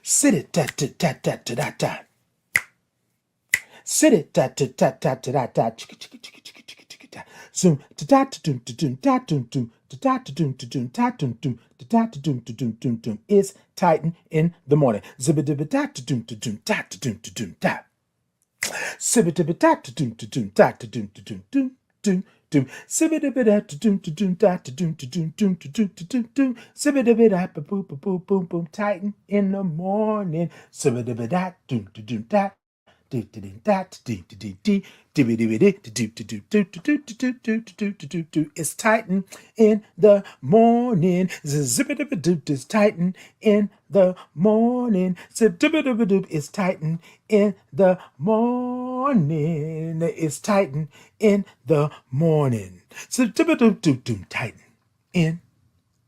Sit it ta ta ta ta ta ta ta. Sit it ta ta ta ta ta ta ta. Chicka chicka chicka chicka chicka chicka ta. Zoom ta ta ta doom ta doom ta doom doom ta ta ta doom ta doom ta doom doom ta ta ta doom ta doom doom doom. It's Titan in the morning. Zibba dibba ta ta doom ta doom ta ta doom ta doom ta. Sibba dibba ta ta doom ta doom ta ta doom ta doom doom doom. Doom, sibba dibba da to doom to doom da to doom to doom doom to doom to doom doom, sibba dibba da boom boom boom boom boom. Titan in the morning, sibba dibba da doom to doom da. It's Titan in the morning. It's Titan in the morning. It's Titan in the morning. It's Titan in the morning. Titan in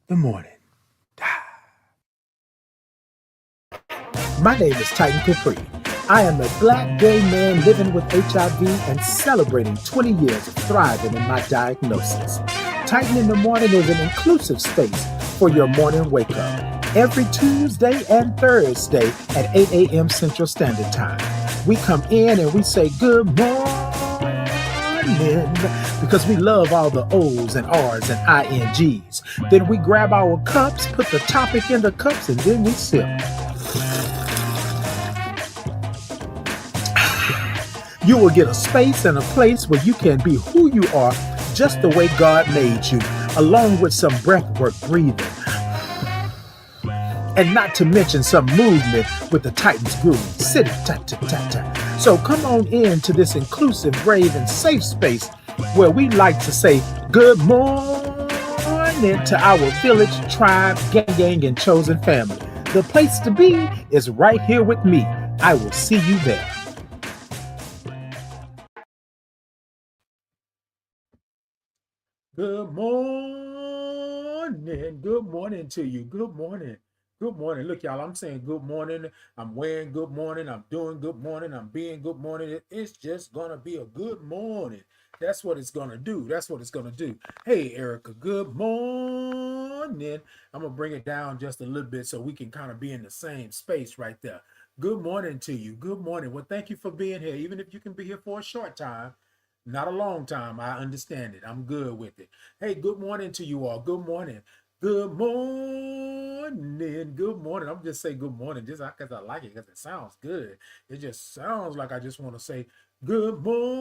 the morning. My name is Titan Capri. I am a black gay man living with HIV and celebrating 20 years of thriving in my diagnosis. Titan in the Morning is an inclusive space for your morning wake up. Every Tuesday and Thursday at 8 a.m. Central Standard Time. We come in and we say good morning because we love all the O's and R's and INGs. Then we grab our cups, put the topic in the cups, and then we sip. You will get a space and a place where you can be who you are just the way God made you, along with some breathwork breathing. And not to mention some movement with the Titans groove. Sit it, ta ta ta ta. So come on in to this inclusive, brave, and safe space where we like to say good morning to our village, tribe, gang, and chosen family. The place to be is right here with me. I will see you there. Good morning. Good morning to you. Good morning. Good morning. Look, y'all, I'm saying good morning. I'm wearing good morning. I'm doing good morning. I'm being good morning. It's just going to be a good morning. That's what it's going to do. That's what it's going to do. Hey, Erica, good morning. I'm going to bring it down just a little bit so we can kind of be in the same space right there. Good morning to you. Good morning. Well, thank you for being here. Even if you can be here for a short time, not a long time. I understand it. I'm good with it. Hey, good morning to you all. Good morning. Good morning. Good morning. I'm just saying good morning just because I like it, because it sounds good. It just sounds like I just want to say good morning.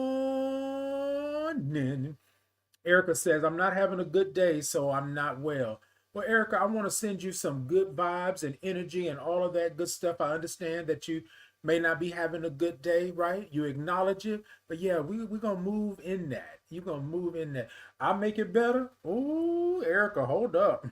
Erica says, I'm not having a good day, so I'm not well. Well, Erica, I want to send you some good vibes and energy and all of that good stuff. I understand that you may not be having a good day, right? You acknowledge it, but yeah, we're going to move in that. You're going to move in that. I'll make it better. Ooh, Erica, hold up.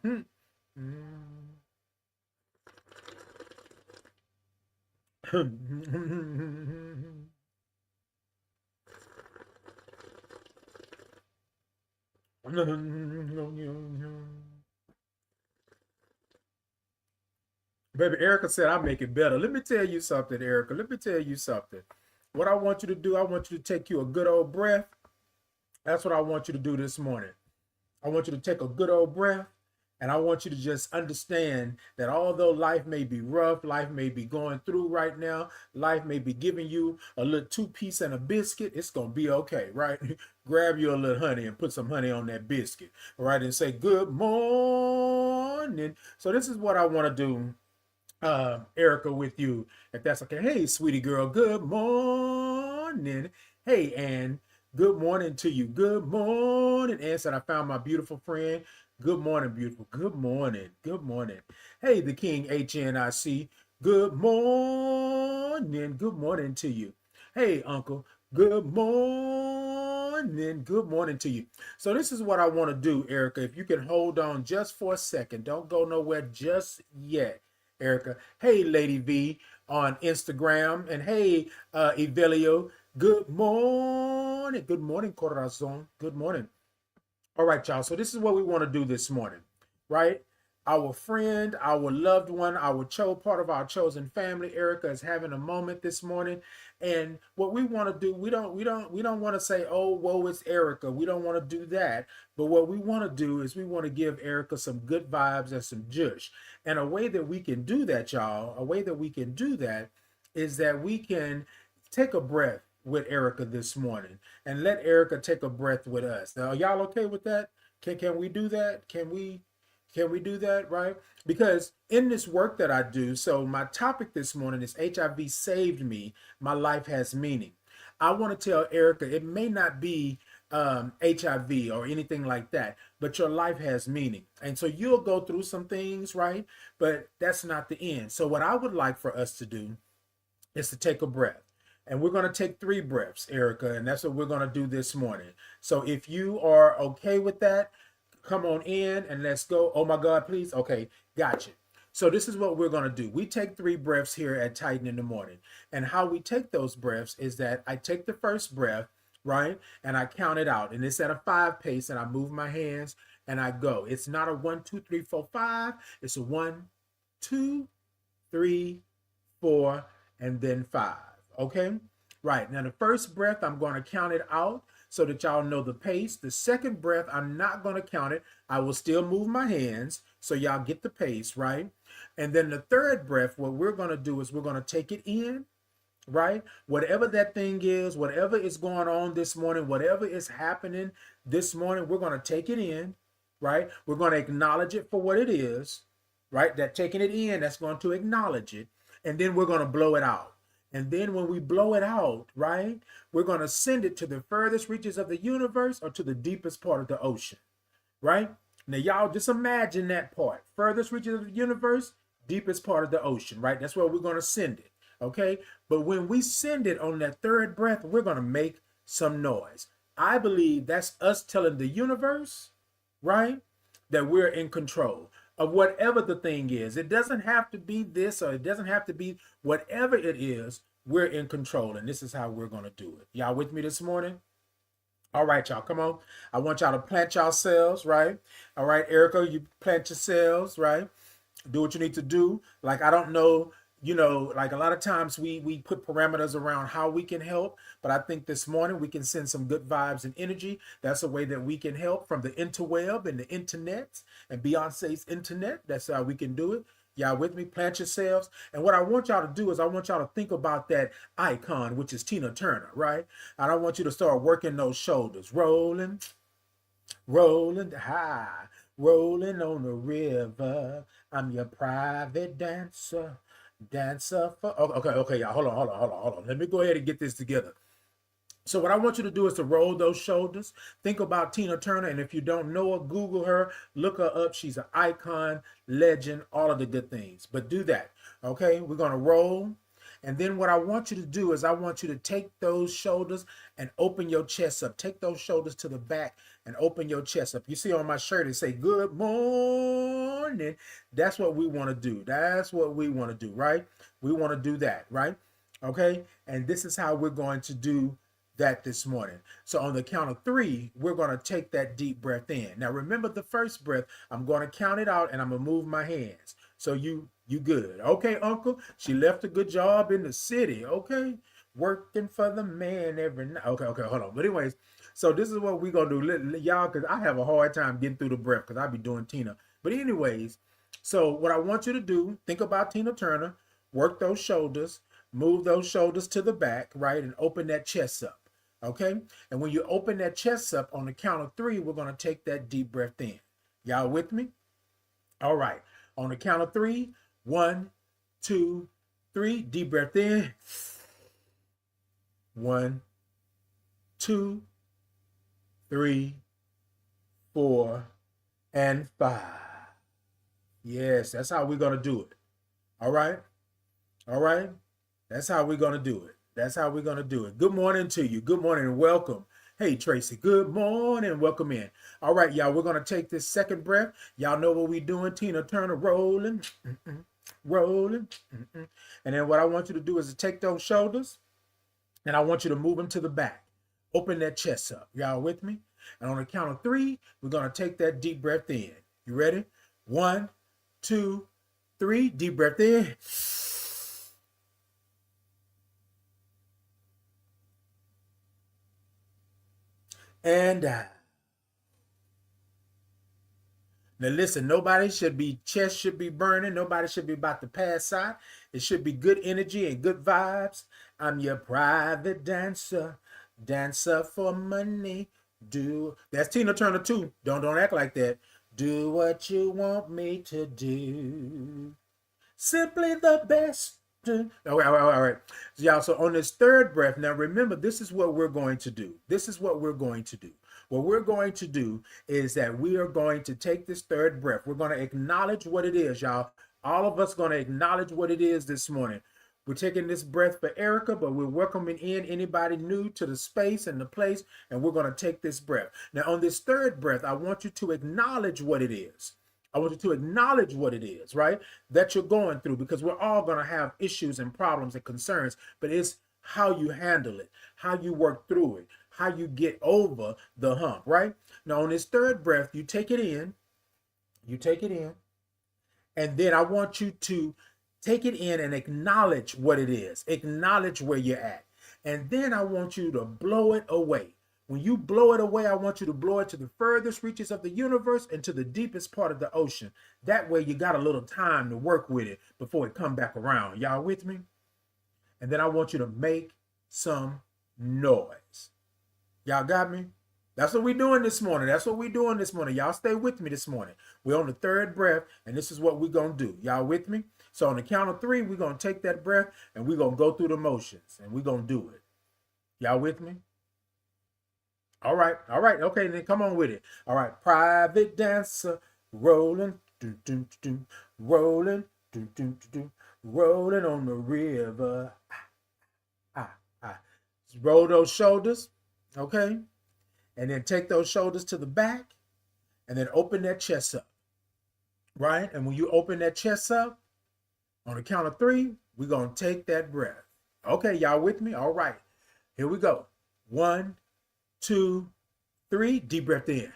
Baby, Erica said, I'll make it better. Let me tell you something, Erica. Let me tell you something. What I want you to do, I want you to take you a good old breath. That's what I want you to do this morning. I want you to take a good old breath. And I want you to just understand that although life may be rough, life may be going through right now, life may be giving you a little 2-piece and a biscuit, it's going to be okay, right? Grab you a little honey and put some honey on that biscuit, right? And say, good morning. So this is what I want to do, Erica, with you, if that's okay. Hey, sweetie girl, good morning. Hey, Ann, good morning to you. Good morning. Ann said, I found my beautiful friend. Good morning, beautiful. Good morning. Good morning. Hey, the King HNIC. Good morning. Good morning to you. Hey, Uncle. Good morning. Good morning to you. So this is what I want to do, Erica. If you can hold on just for a second. Don't go nowhere just yet, Erica. Hey, Lady V on Instagram. And hey, Evelio. Good morning. Good morning, Corazon. Good morning. All right, y'all. So this is what we want to do this morning, right? our friend, our loved one, our part of our chosen family, Erica, is having a moment this morning. And what we want to do, we don't want to say, oh, whoa, it's Erica. We don't want to do that. But what we want to do is we want to give Erica some good vibes and some jush. And a way that we can do that, y'all, a way that we can do that is that we can take a breath with Erica this morning and let Erica take a breath with us. Now, are y'all okay with that? Can we do that? Can we do that, right? Because in this work that I do, so my topic this morning is HIV saved me. My life has meaning. I want to tell Erica it may not be HIV or anything like that, but your life has meaning. And so you'll go through some things, right? But that's not the end. So what I would like for us to do is to take a breath. And we're going to take 3 breaths, Erica, and that's what we're going to do this morning. So if you are okay with that, come on in and let's go. Oh my God, please. Okay, gotcha. So this is what we're going to do. We take 3 breaths here at Titan in the morning. And how we take those breaths is that I take the first breath, right? And I count it out. And it's at a 5 pace and I move my hands and I go. It's not a 1, 2, 3, 4, 5. It's a 1, 2, 3, 4, and then 5. Okay? Right. Now the first breath, I'm going to count it out so that y'all know the pace. The second breath, I'm not going to count it. I will still move my hands so y'all get the pace, right? And then the third breath, what we're going to do is we're going to take it in, right? Whatever that thing is, whatever is going on this morning, whatever is happening this morning, we're going to take it in, right? We're going to acknowledge it for what it is, right? That taking it in, that's going to acknowledge it. And then we're going to blow it out. And then when we blow it out, right, we're going to send it to the furthest reaches of the universe or to the deepest part of the ocean, right? Now, y'all just imagine that part. Furthest reaches of the universe, deepest part of the ocean, right? That's where we're going to send it, okay? But when we send it on that third breath, we're going to make some noise. I believe that's us telling the universe, right, that we're in control of whatever the thing is. It doesn't have to be this or it doesn't have to be whatever it is. We're in control, and this is how we're going to do it. Y'all with me this morning? All right, y'all, come on. I want y'all to plant yourselves, right? All right, Erica, you plant yourselves, right? Do what you need to do. Like, I don't know, like a lot of times we put parameters around how we can help, but I think this morning we can send some good vibes and energy. That's a way that we can help from the interweb and the internet and Beyonce's internet. That's how we can do it. Y'all with me? Plant yourselves. And what I want y'all to do is I want y'all to think about that icon, which is Tina Turner, right? And I want you to start working those shoulders. Rolling, rolling high, rolling on the river. I'm your private dancer. Dancer for okay, y'all. Hold on. Let me go ahead and get this together. So what I want you to do is to roll those shoulders. Think about Tina Turner, and if you don't know her, Google her, look her up. She's an icon, legend, all of the good things. But do that, okay? We're gonna roll. And then what I want you to do is I want you to take those shoulders and open your chest up. Take those shoulders to the back and open your chest up. You see on my shirt, it say, good morning. That's what we want to do. That's what we want to do, right? We want to do that, right? Okay? And this is how we're going to do that this morning. So on the count of 3, we're going to take that deep breath in. Now, remember the first breath, I'm going to count it out and I'm going to move my hands. So you good. Okay, uncle, she left a good job in the city. Okay, working for the man every night. Okay, hold on. But anyways, so this is what we're going to do. Y'all, because I have a hard time getting through the breath because I be doing Tina. But anyways, so what I want you to do, think about Tina Turner, work those shoulders, move those shoulders to the back, right, and open that chest up. Okay, and when you open that chest up on the count of 3, we're going to take that deep breath in. Y'all with me? All right, on the count of 3, 1, 2, 3, deep breath in. 1, 2, 3, 4, and 5. Yes, that's how we're going to do it. All right, that's how we're going to do it. That's how we're going to do it. Good morning to you. Good morning and welcome. Hey, Tracy, good morning. Welcome in. All right, y'all, we're going to take this second breath. Y'all know what we're doing. Tina Turner, rolling, rolling. And then what I want you to do is to take those shoulders and I want you to move them to the back. Open that chest up. Y'all with me? And on the count of 3, we're going to take that deep breath in. You ready? 1, 2, 3. Deep breath in. And out. Now listen, chest should be burning. Nobody should be about to pass out. It should be good energy and good vibes. I'm your private dancer, dancer for money. That's Tina Turner too. Don't act like that. Do what you want me to do. Simply the best. All right, all right. So y'all, so on this third breath, now remember, this is what we're going to do. This is what we're going to do. What we're going to do is that we are going to take this third breath. We're going to acknowledge what it is, y'all. All of us going to acknowledge what it is this morning. We're taking this breath for Erica, but we're welcoming in anybody new to the space and the place, and we're going to take this breath. Now, on this third breath, I want you to acknowledge what it is. I want you to acknowledge what it is, right, that you're going through, because we're all going to have issues and problems and concerns, but it's how you handle it, how you work through it, how you get over the hump, right? Now, on this third breath, you take it in, and then I want you to take it in and acknowledge what it is, acknowledge where you're at, and then I want you to blow it away. When you blow it away, I want you to blow it to the furthest reaches of the universe and to the deepest part of the ocean. That way you got a little time to work with it before it come back around. Y'all with me? And then I want you to make some noise. Y'all got me? That's what we're doing this morning. That's what we're doing this morning. Y'all stay with me this morning. We're on the third breath, and this is what we're going to do. Y'all with me? So on the count of 3, we're going to take that breath, and we're going to go through the motions, and we're going to do it. Y'all with me? All right. Okay, then come on with it. All right. Private dancer, rolling, rolling, rolling on the river. Roll those shoulders, okay? And then take those shoulders to the back, and then open that chest up, right? And when you open that chest up, on the count of 3, we're going to take that breath. Okay, y'all with me? All right. Here we go. 1, 2, 3. Deep breath in.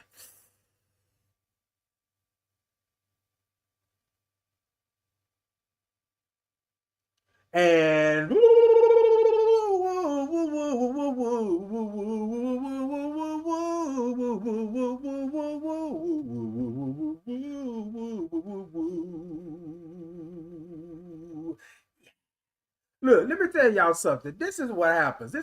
And look, let me tell y'all something. This is what happens.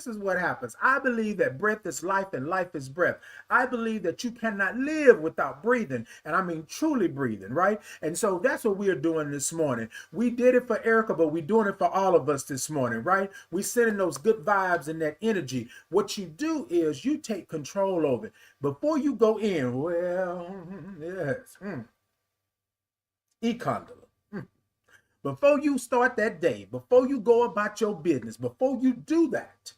I believe that breath is life and life is breath. I believe that you cannot live without breathing. And I mean truly breathing, right? And so that's what we are doing this morning. We did it for Erica, but we're doing it for all of us this morning, right? We sending those good vibes and that energy. What you do is you take control of it. Before you go in, well, yes. E-condom. Before you start that day, before you go about your business, before you do that,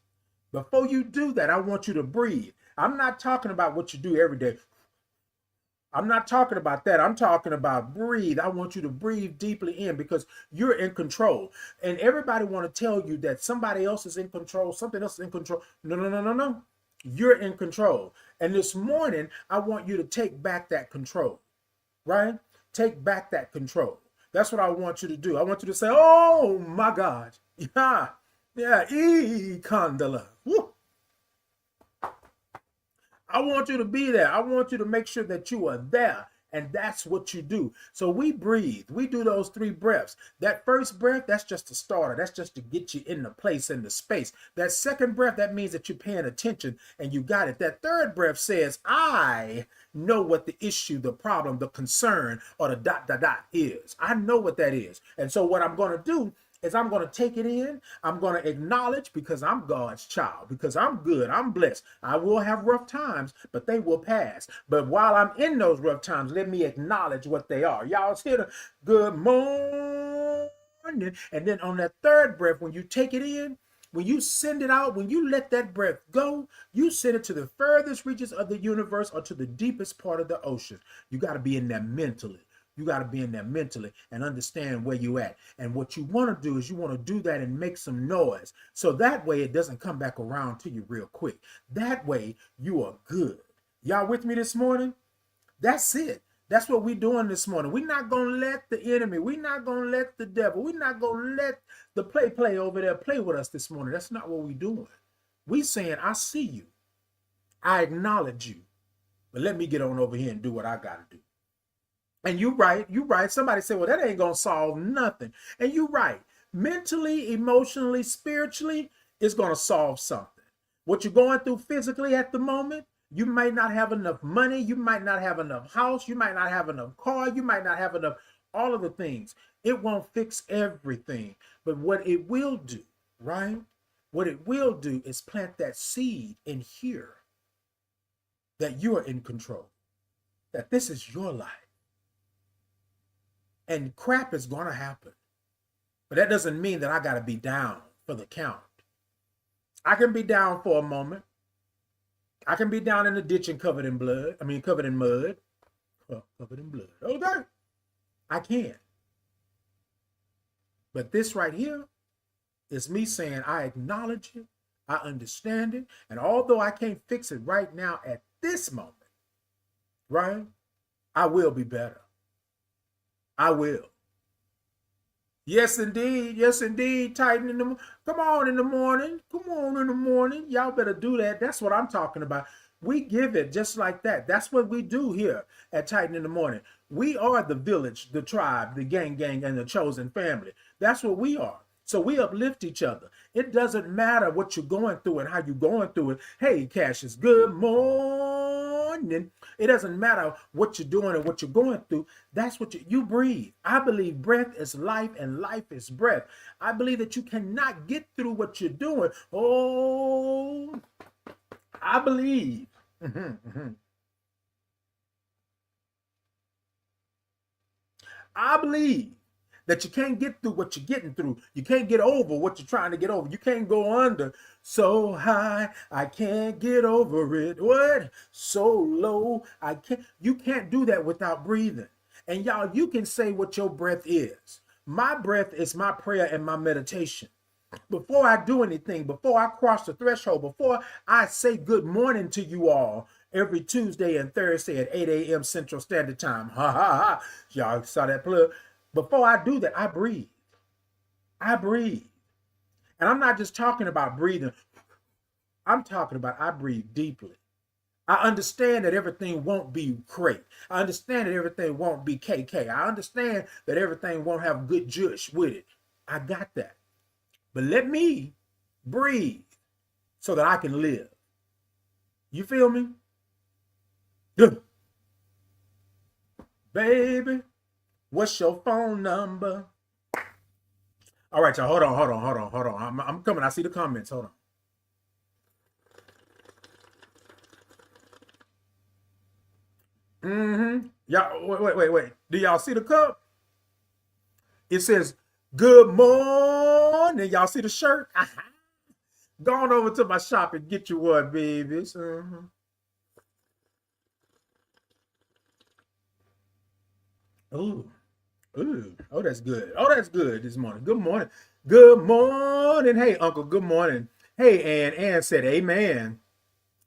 I want you to breathe. I'm not talking about what you do every day. I'm not talking about that. I'm talking about breathe. I want you to breathe deeply in, because you're in control. And everybody want to tell you that somebody else is in control, something else is in control. No. You're in control. And this morning, I want you to take back that control, right? Take back that control. That's what I want you to do. I want you to say, oh my God. Yeah, e-condola. I want you to be there. I want you to make sure that you are there. And that's what you do. So we breathe. We do those 3 breaths. That first breath, that's just a starter. That's just to get you in the place, in the space. That second breath, that means that you're paying attention and you got it. That third breath says, I know what the issue, the problem, the concern, or the ... is. I know what that is. And so what I'm going to do is I'm going to take it in. I'm going to acknowledge, because I'm God's child, because I'm good, I'm blessed. I will have rough times, but they will pass. But while I'm in those rough times, let me acknowledge what they are. Y'all hear the good morning. And then on that third breath, when you take it in, when you send it out, when you let that breath go, you send it to the furthest reaches of the universe or to the deepest part of the ocean. You got to be in there mentally. You got to be in there mentally and understand where you at. And what you want to do is you want to do that and make some noise. So that way it doesn't come back around to you real quick. That way you are good. Y'all with me this morning? That's it. That's what we're doing this morning. We're not going to let the enemy, we're not going to let the devil, we're not going to let the play over there play with us this morning. That's not what we're doing. We saying, I see you. I acknowledge you. But let me get on over here and do what I got to do. And you're right. Somebody said, well, that ain't going to solve nothing. And you're right. Mentally, emotionally, spiritually, it's going to solve something. What you're going through physically at the moment, you might not have enough money. You might not have enough house. You might not have enough car. You might not have enough, all of the things. It won't fix everything. But what it will do, right? What it will do is plant that seed in here that you are in control, that this is your life. And crap is going to happen. But that doesn't mean that I got to be down for the count. I can be down for a moment. I can be down in the ditch and covered in blood. Covered in mud. Covered in blood. Okay. I can. But this right here is me saying I acknowledge it. I understand it. And although I can't fix it right now at this moment, right, I will be better. I will. Yes, indeed. Yes, indeed. Tighten in the, come on in the morning. Come on in the morning. Y'all better do that. That's what I'm talking about. We give it just like that. That's what we do here at Tighten in the Morning. We are the village, the tribe, the gang, and the chosen family. That's what we are. So we uplift each other. It doesn't matter what you're going through and how you're going through it. Hey, Cassius, good morning. It doesn't matter what you're doing and what you're going through. That's what you breathe. I believe breath is life and life is breath. I believe that you cannot get through what you're doing. Oh, I believe. I believe that you can't get through what you're getting through. You can't get over what you're trying to get over. You can't go under so high, I can't get over it. What? So low, I can't. You can't do that without breathing. And y'all, you can say what your breath is. My breath is my prayer and my meditation. Before I do anything, before I cross the threshold, before I say good morning to you all every Tuesday and Thursday at 8 a.m. Central Standard Time. Ha ha ha. Y'all saw that plug? Before I do that, I breathe. I breathe. And I'm not just talking about breathing. I'm talking about I breathe deeply. I understand that everything won't be great. I understand that everything won't be KK. I understand that everything won't have good juice with it. I got that. But let me breathe so that I can live. You feel me? Good. Baby, what's your phone number? All right, y'all. Hold on. I'm coming. I see the comments. Hold on. Y'all, wait. Do y'all see the cup? It says, good morning. Y'all see the shirt? Go on over to my shop and get you one, babies. Ooh. Oh, that's good. Oh, that's good this morning. Good morning. Good morning. Hey, Uncle, good morning. Hey, Ann said, amen.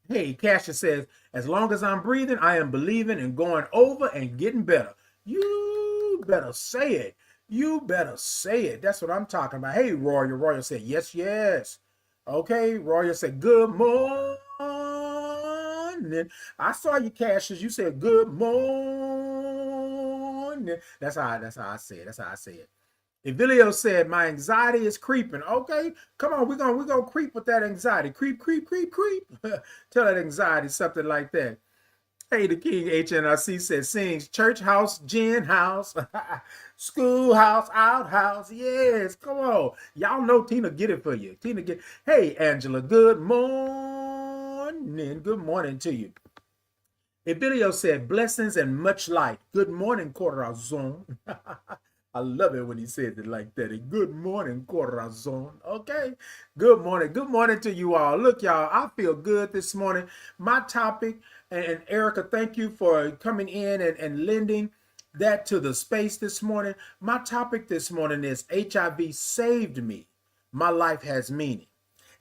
Hey, Cassius says, as long as I'm breathing, I am believing and going over and getting better. You better say it. You better say it. That's what I'm talking about. Hey, Royal. Royal said, yes. Okay, Royal said, good morning. I saw you, Cassius. You said, good morning. That's how I say it. That's how I say it. Evilio said, my anxiety is creeping. Okay, come on, we're gonna creep with that anxiety. Creep. Tell that anxiety something like that. Hey, the King HNRC says, sings church house, gin house, schoolhouse, outhouse. Yes, come on. Y'all know Tina get it for you. Tina get. Hey, Angela, good morning. Good morning to you. Evilio said, blessings and much light. Good morning, Corazon. I love it when he says it like that. And good morning, Corazon. Okay. Good morning. Good morning to you all. Look, y'all, I feel good this morning. My topic, and Erica, thank you for coming in and lending that to the space this morning. My topic this morning is HIV saved me. My life has meaning.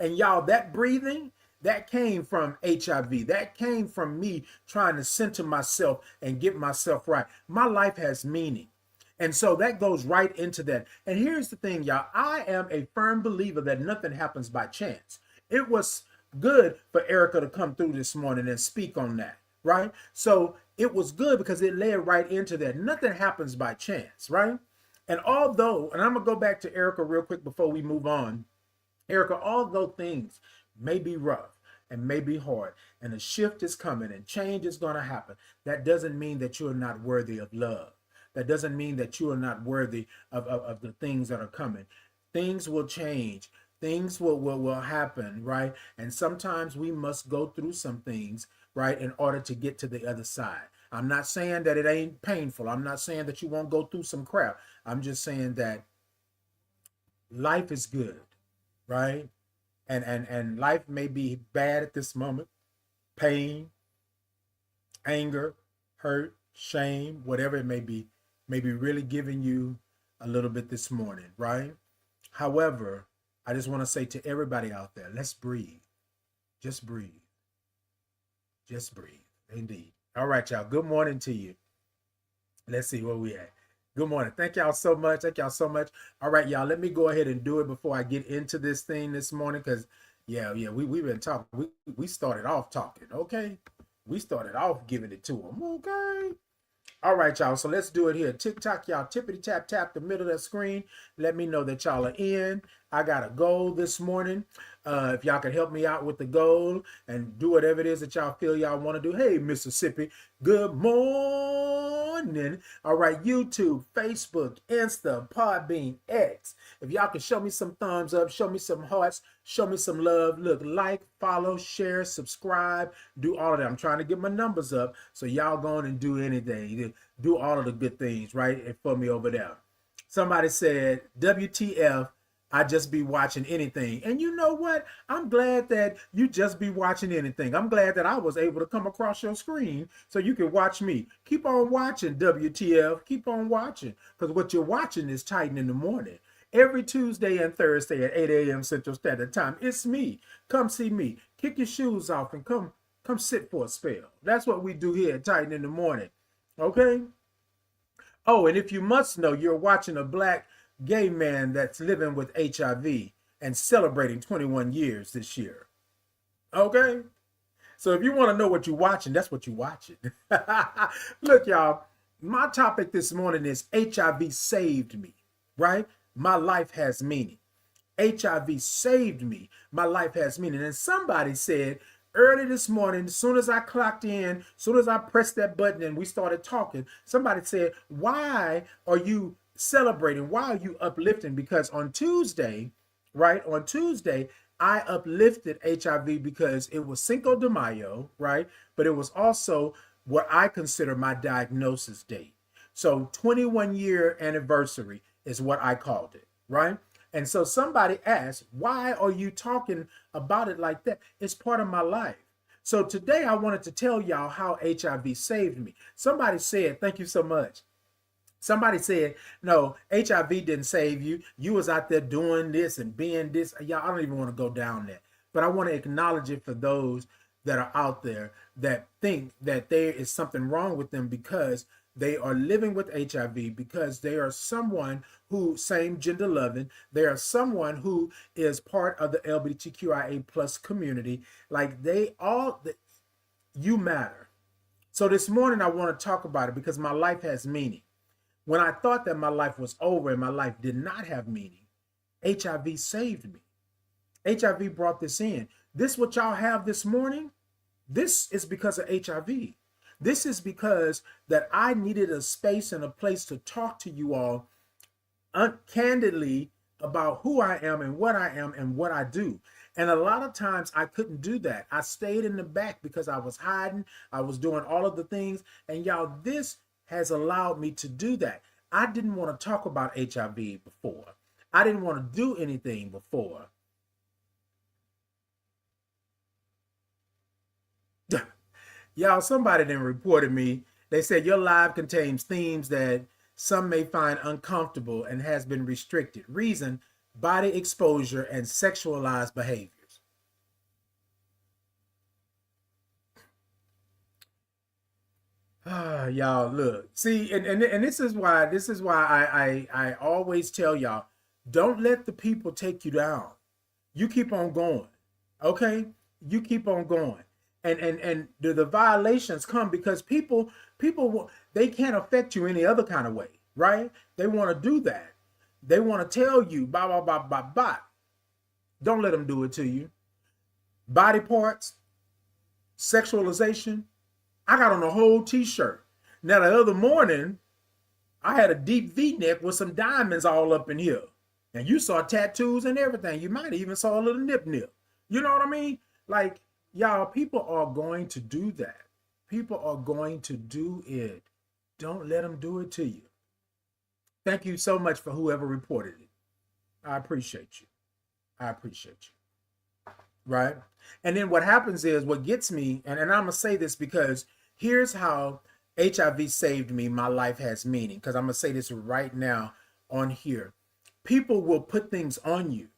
And y'all, that breathing, That came from HIV. That came from me trying to center myself and get myself right. My life has meaning. And so that goes right into that. And here's the thing, y'all. I am a firm believer that nothing happens by chance. It was good for Erica to come through this morning and speak on that, right? So it was good because it led right into that. Nothing happens by chance, right? And although, and I'm going to go back to Erica real quick before we move on. Erica, although things may be rough and may be hard, and a shift is coming and change is going to happen, that doesn't mean that you're not worthy of love. That doesn't mean that you are not worthy of the things that are coming. Things will change. Things will happen, right? And sometimes we must go through some things, right, in order to get to the other side. I'm not saying that it ain't painful. I'm not saying that you won't go through some crap. I'm just saying that life is good, right? And life may be bad at this moment. Pain, anger, hurt, shame, whatever it may be really giving you a little bit this morning, right? However, I just want to say to everybody out there, let's breathe. Just breathe. Just breathe. Indeed. All right, y'all. Good morning to you. Let's see where we at. Good morning. Thank y'all so much. Thank y'all so much. All right, y'all. Let me go ahead and do it before I get into this thing this morning. Because, we've been talking. We started off talking, okay? We started off giving it to them, okay? All right, y'all. So let's do it here. TikTok, y'all. Tippity tap tap the middle of the screen. Let me know that y'all are in. I got a goal this morning. If y'all can help me out with the goal and do whatever it is that y'all feel y'all want to do. Hey, Mississippi. Good morning. All right, YouTube, Facebook, Insta, Podbean, X. If y'all can show me some thumbs up, show me some hearts, show me some love. Look, like, follow, share, subscribe, do all of that. I'm trying to get my numbers up, so y'all go on and do anything. Do all of the good things, right, for me over there. Somebody said, WTF, I just be watching anything. And you know what? I'm glad that you just be watching anything. I'm glad that I was able to come across your screen so you can watch me. Keep on watching, WTF. Keep on watching, because what you're watching is Titan in the Morning. Every Tuesday and Thursday at 8 a.m. Central Standard Time. It's me. Come see me. Kick your shoes off and come sit for a spell. That's what we do here at Titan in the Morning. Okay? Oh, and if you must know, you're watching a black gay man that's living with HIV and celebrating 21 years this year. Okay? So if you want to know what you're watching, that's what you're watching. Look, y'all, my topic this morning is HIV saved me, right? My life has meaning. HIV saved me. My life has meaning. And somebody said early this morning, as soon as I clocked in, as soon as I pressed that button and we started talking, somebody said, why are you celebrating? Why are you uplifting? Because on Tuesday, right? On Tuesday, I uplifted HIV because it was Cinco de Mayo, right? But it was also what I consider my diagnosis date. So 21-year anniversary is what I called it, right? And so somebody asked, why are you talking about it like that? It's part of my life. So today I wanted to tell y'all how HIV saved me. Somebody said, thank you so much. Somebody said, no, HIV didn't save you. You was out there doing this and being this. Y'all, I don't even want to go down there. But I want to acknowledge it for those that are out there that think that there is something wrong with them because they are living with HIV, because they are someone who same gender loving. They are someone who is part of the LGBTQIA plus community. Like you matter. So this morning I want to talk about it because my life has meaning. When I thought that my life was over and my life did not have meaning, HIV saved me. HIV brought this in. This what y'all have this morning, this is because of HIV. This is because that I needed a space and a place to talk to you all candidly about who I am and what I do. And a lot of times I couldn't do that. I stayed in the back because I was hiding. I was doing all of the things. And y'all, this has allowed me to do that. I didn't want to talk about HIV before. I didn't want to do anything before. Y'all, somebody then reported me. They said your live contains themes that some may find uncomfortable and has been restricted. Reason, body exposure and sexualized behaviors. Y'all look, see, and this is why I always tell y'all, don't let the people take you down. You keep on going, okay? You keep on going, and the violations come because they can't affect you any other kind of way, right? They want to do that. They want to tell you, blah blah blah blah blah. Don't let them do it to you. Body parts, sexualization. I got on a whole T-shirt. Now the other morning, I had a deep V-neck with some diamonds all up in here. And you saw tattoos and everything. You might even saw a little nip. You know what I mean? Like, y'all, people are going to do that. People are going to do it. Don't let them do it to you. Thank you so much for whoever reported it. I appreciate you. I appreciate you. Right? And then what happens is, what gets me, and I'm going to say this because here's how HIV saved me. My life has meaning. Because I'm going to say this right now on here. People will put things on you,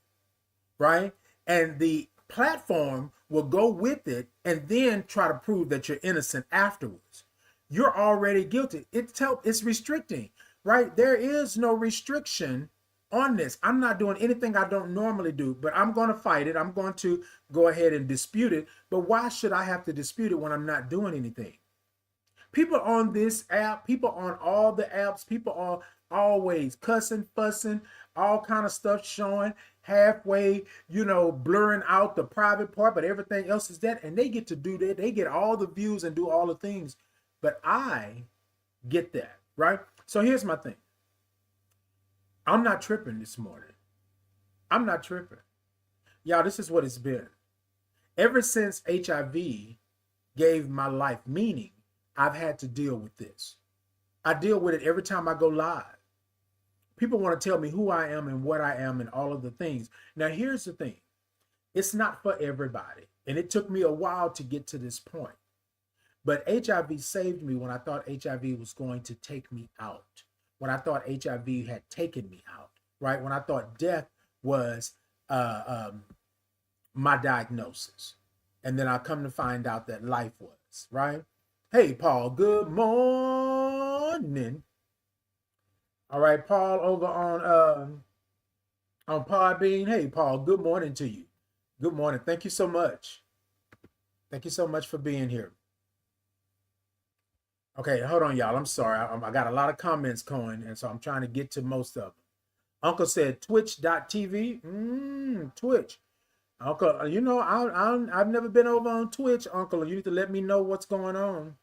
right? And the platform will go with it and then try to prove that you're innocent afterwards. You're already guilty. It's restricting, right? There is no restriction on this. I'm not doing anything I don't normally do, but I'm going to fight it. I'm going to go ahead and dispute it. But why should I have to dispute it when I'm not doing anything? People on this app, people on all the apps, people are always cussing, fussing, all kind of stuff showing, halfway, blurring out the private part, but everything else is that. And they get to do that. They get all the views and do all the things. But I get that, right? So here's my thing. I'm not tripping this morning. I'm not tripping. Y'all, this is what it's been. Ever since HIV gave my life meaning, I've had to deal with this. I deal with it every time I go live. People want to tell me who I am and what I am and all of the things. Now, here's the thing. It's not for everybody. And it took me a while to get to this point. But HIV saved me when I thought HIV was going to take me out. When I thought HIV had taken me out, right? When I thought death was my diagnosis. And then I come to find out that life was, right? Hey, Paul, good morning. All right, Paul over on Podbean. Hey, Paul, good morning to you. Good morning. Thank you so much. Thank you so much for being here. Okay, hold on, y'all. I'm sorry. I got a lot of comments going, and so I'm trying to get to most of them. Uncle said twitch.tv. Twitch. Uncle, I've never been over on Twitch, Uncle. You need to let me know what's going on.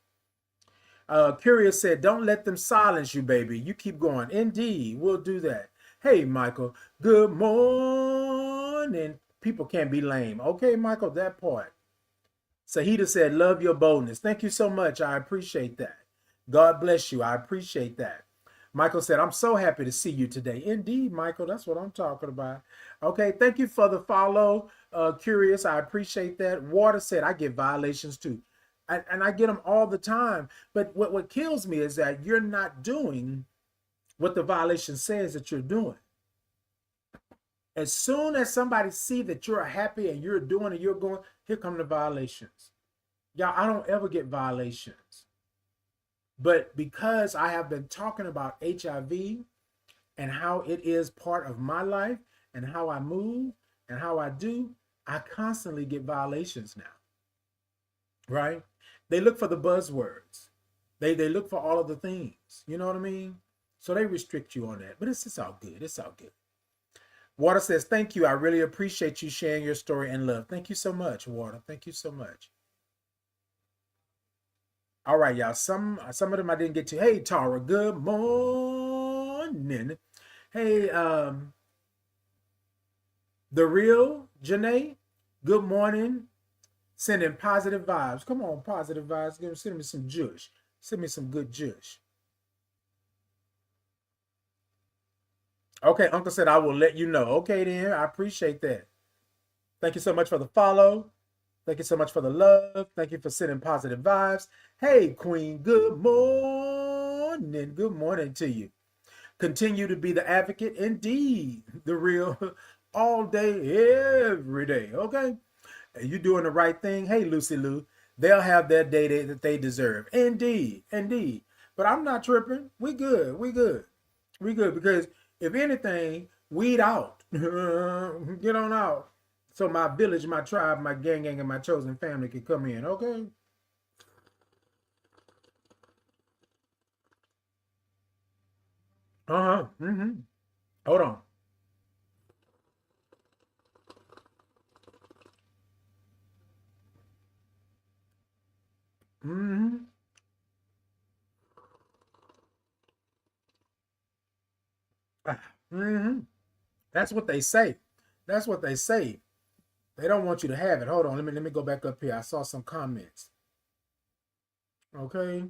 Curious said, don't let them silence you, baby. You keep going. Indeed, we'll do that. Hey, Michael, good morning. People can't be lame. Okay, Michael, that part. Sahida said, love your boldness. Thank you so much. I appreciate that. God bless you. I appreciate that. Michael said, I'm so happy to see you today. Indeed, Michael, that's what I'm talking about. Okay, thank you for the follow. Curious, I appreciate that. Water said, I get violations too. And I get them all the time. But what kills me is that you're not doing what the violation says that you're doing. As soon as somebody see that you're happy and you're doing and you're going, here come the violations. Y'all, I don't ever get violations. But because I have been talking about HIV and how it is part of my life and how I move and how I do, I constantly get violations now. Right? They look for the buzzwords. They look for all of the things. You know what I mean? So they restrict you on that. But it's all good. It's all good. Water says, thank you. I really appreciate you sharing your story and love. Thank you so much, Water. Thank you so much. All right, y'all. Some of them I didn't get to. Hey, Tara, good morning. Hey, the real Janae, good morning. Sending positive vibes. Come on, positive vibes. Send me some juice. Send me some good juice. Okay, Uncle said, I will let you know. Okay, then. I appreciate that. Thank you so much for the follow. Thank you so much for the love. Thank you for sending positive vibes. Hey, Queen, good morning. Good morning to you. Continue to be the advocate. Indeed, the real all day, every day. Okay? You're doing the right thing. Hey, Lucy Lou. They'll have their day that they deserve. Indeed, indeed. But I'm not tripping. We good. We good. We good because if anything, weed out. Get on out. So my village, my tribe, my gang, and my chosen family can come in. Okay. Uh huh. Hold on. Mm-hmm. Mm-hmm. That's what they say. That's what they say. They don't want you to have it. Hold on. Let me go back up here. I saw some comments. Okay.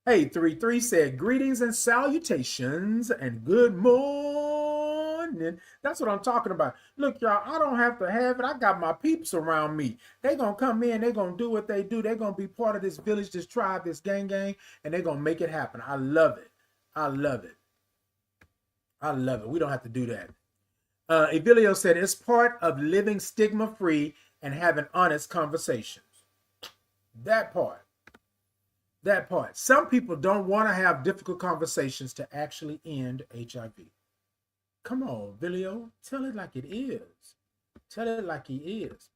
Hey, 3-3 said, greetings and salutations and good morning. That's what I'm talking about. Look, y'all, I don't have to have it. I got my peeps around me. They going to come in. They going to do what they do. They going to be part of this village, this tribe, this gang, and they going to make it happen. I love it. I love it. I love it. We don't have to do that. Evilio said, it's part of living stigma-free and having honest conversations. That part. That part. Some people don't want to have difficult conversations to actually end HIV. Come on, Vilio. Tell it like it is. Tell it like it is.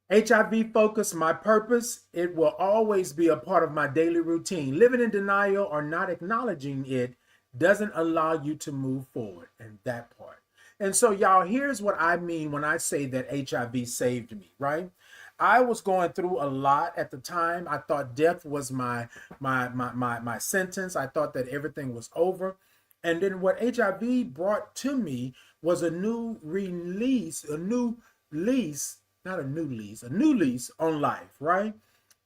HIV focus, my purpose. It will always be a part of my daily routine. Living in denial or not acknowledging it doesn't allow you to move forward. And that part. And so, y'all, here's what I mean when I say that HIV saved me, right? I was going through a lot at the time. I thought death was my sentence. I thought that everything was over. And then what HIV brought to me was a new release, a new lease, not a new lease, a new lease on life, right?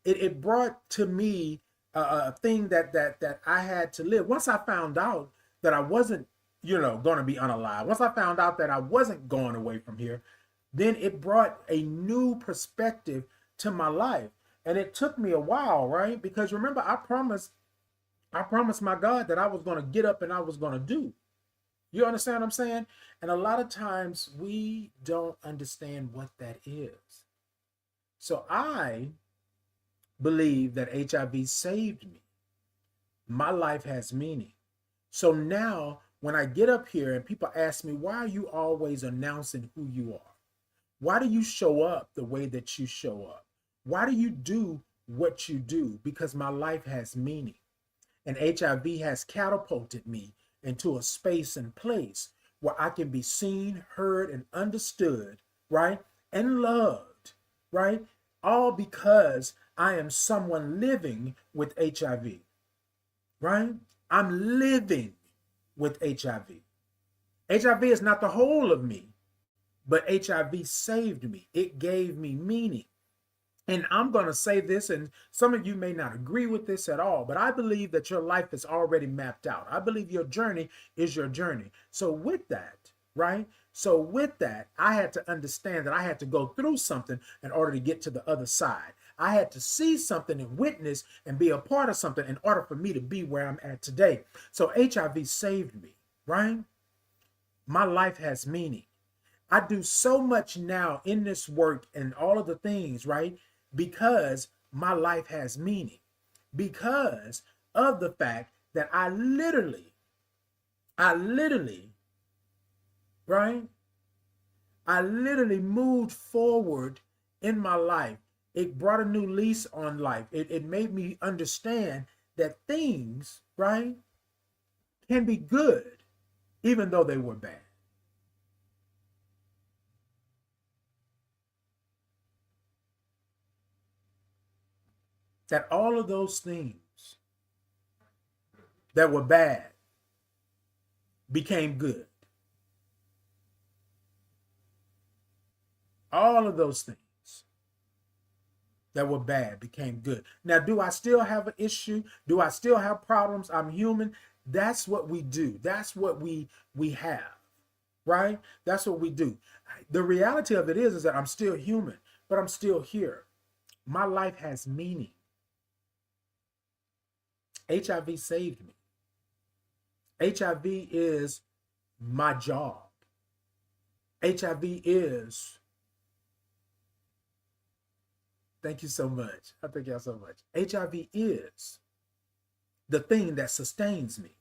It brought to me a thing that I had to live. Once I found out that I wasn't, going to be unalive. Once I found out that I wasn't going away from here, then it brought a new perspective to my life. And it took me a while, right? Because remember, I promised my God that I was going to get up and I was going to do. You understand what I'm saying? And a lot of times we don't understand what that is. So I believe that HIV saved me. My life has meaning. So now when I get up here and people ask me, why are you always announcing who you are? Why do you show up the way that you show up? Why do you do what you do? Because my life has meaning. And HIV has catapulted me into a space and place where I can be seen, heard, and understood, right? And loved, right? All because I am someone living with HIV, right? I'm living with HIV. HIV is not the whole of me. But HIV saved me. It gave me meaning. And I'm going to say this, and some of you may not agree with this at all, but I believe that your life is already mapped out. I believe your journey is your journey. So with that, right? So with that, I had to understand that I had to go through something in order to get to the other side. I had to see something and witness and be a part of something in order for me to be where I'm at today. So HIV saved me, right? My life has meaning. I do so much now in this work and all of the things, right? Because my life has meaning. Because of the fact that I literally, right? I literally moved forward in my life. It brought a new lease on life. It made me understand that things, right, can be good even though they were bad. That all of those things that were bad became good. All of those things that were bad became good. Now, do I still have an issue? Do I still have problems? I'm human. That's what we do. That's what we have, right? That's what we do. The reality of it is that I'm still human, but I'm still here. My life has meaning. HIV saved me. HIV is my job. HIV is Thank you so much. I thank y'all so much. HIV is the thing that sustains me.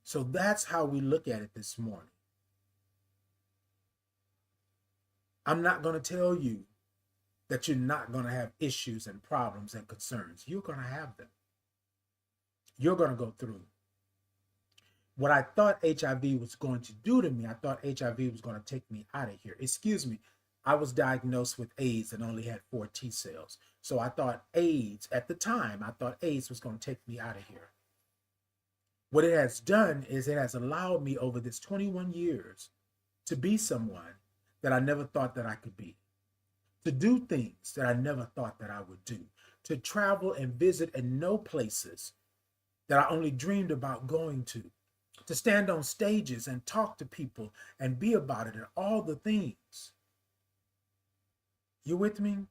So that's how we look at it this morning. I'm not going to tell you that you're not going to have issues and problems and concerns. You're going to have them. You're going to go through. What I thought HIV was going to do to me, I thought HIV was going to take me out of here. Excuse me. I was diagnosed with AIDS and only had 4 T cells. So I thought AIDS, at the time, I thought AIDS was going to take me out of here. What it has done is it has allowed me over this 21 years to be someone that I never thought that I could be, to do things that I never thought that I would do, to travel and visit and know places that I only dreamed about going to stand on stages and talk to people and be about it and all the things. You with me?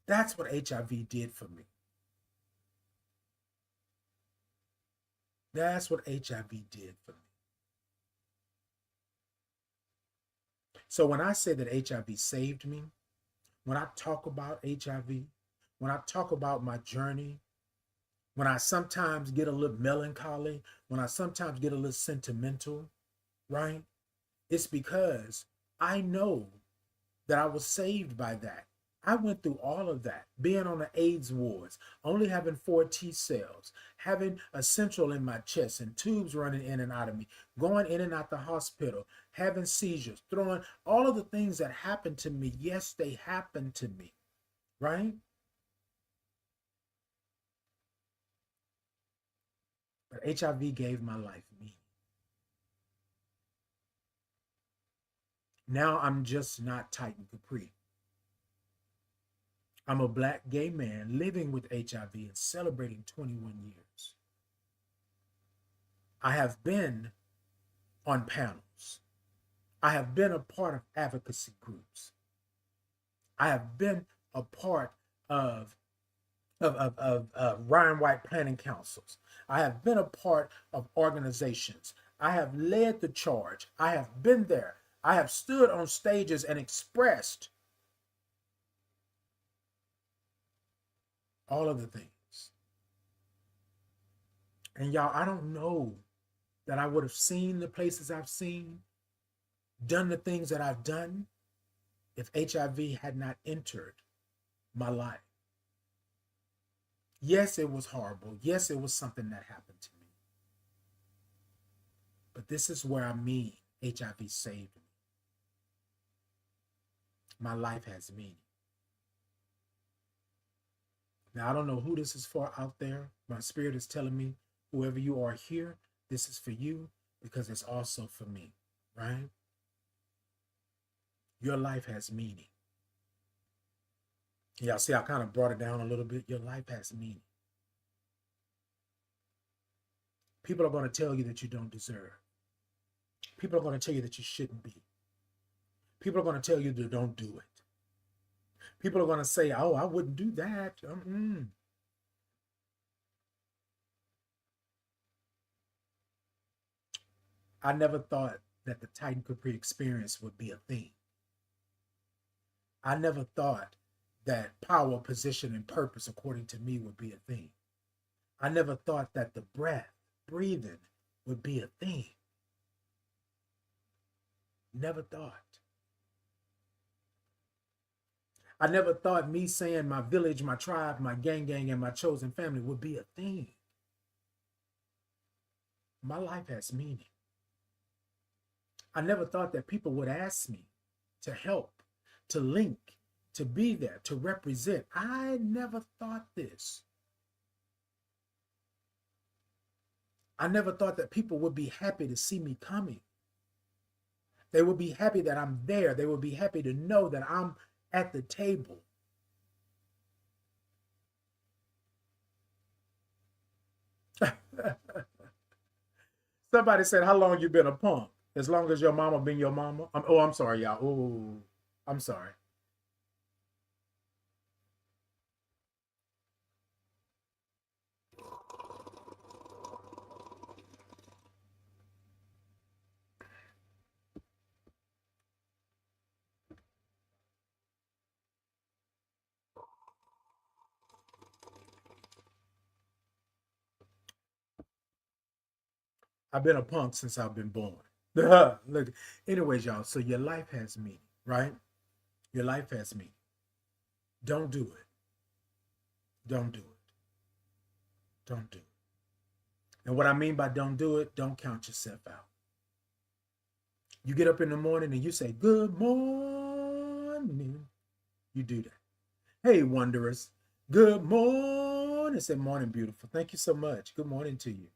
That's what HIV did for me. That's what HIV did for me. So when I say that HIV saved me, when I talk about HIV, when I talk about my journey, when I sometimes get a little melancholy, when I sometimes get a little sentimental, right? It's because I know that I was saved by that. I went through all of that, being on the AIDS wards, only having 4 T cells, having a central in my chest and tubes running in and out of me, going in and out the hospital, having seizures, throwing all of the things that happened to me. Yes, they happened to me, right? But HIV gave my life meaning. Now I'm just not Titan Capri. I'm a Black gay man living with HIV and celebrating 21 years. I have been on panels. I have been a part of advocacy groups. I have been a part of Ryan White planning councils. I have been a part of organizations. I have led the charge. I have been there. I have stood on stages and expressed all of the things. And y'all, I don't know that I would have seen the places I've seen, done the things that I've done, if HIV had not entered my life. Yes, it was horrible. Yes, it was something that happened to me. But this is where I mean HIV saved me. My life has meaning. Now, I don't know who this is for out there. My spirit is telling me, whoever you are here, this is for you because it's also for me, right? Your life has meaning. Y'all see, I kind of brought it down a little bit. Your life has meaning. People are going to tell you that you don't deserve. People are going to tell you that you shouldn't be. People are going to tell you that don't do it. People are going to say, oh, I wouldn't do that. I never thought that the Titan Capri experience would be a thing. I never thought that power, position, and purpose, according to me, would be a thing. I never thought that the breath, breathing, would be a thing. Never thought. I never thought me saying my village, my tribe, my gang, and my chosen family would be a thing. My life has meaning. I never thought that people would ask me to help, to link, to be there, to represent. I never thought this. I never thought that people would be happy to see me coming. They would be happy that I'm there. They would be happy to know that I'm at the table. Somebody said, how long you been a punk? As long as your mama been your mama? I'm sorry, y'all. Oh, I'm sorry. I've been a punk since I've been born. Look, anyways, y'all. So your life has meaning, right? Your life has meaning. Don't do it. Don't do it. Don't do it. And what I mean by don't do it, don't count yourself out. You get up in the morning and you say, good morning. You do that. Hey, wanderers. Good morning. Say morning, beautiful. Thank you so much. Good morning to you.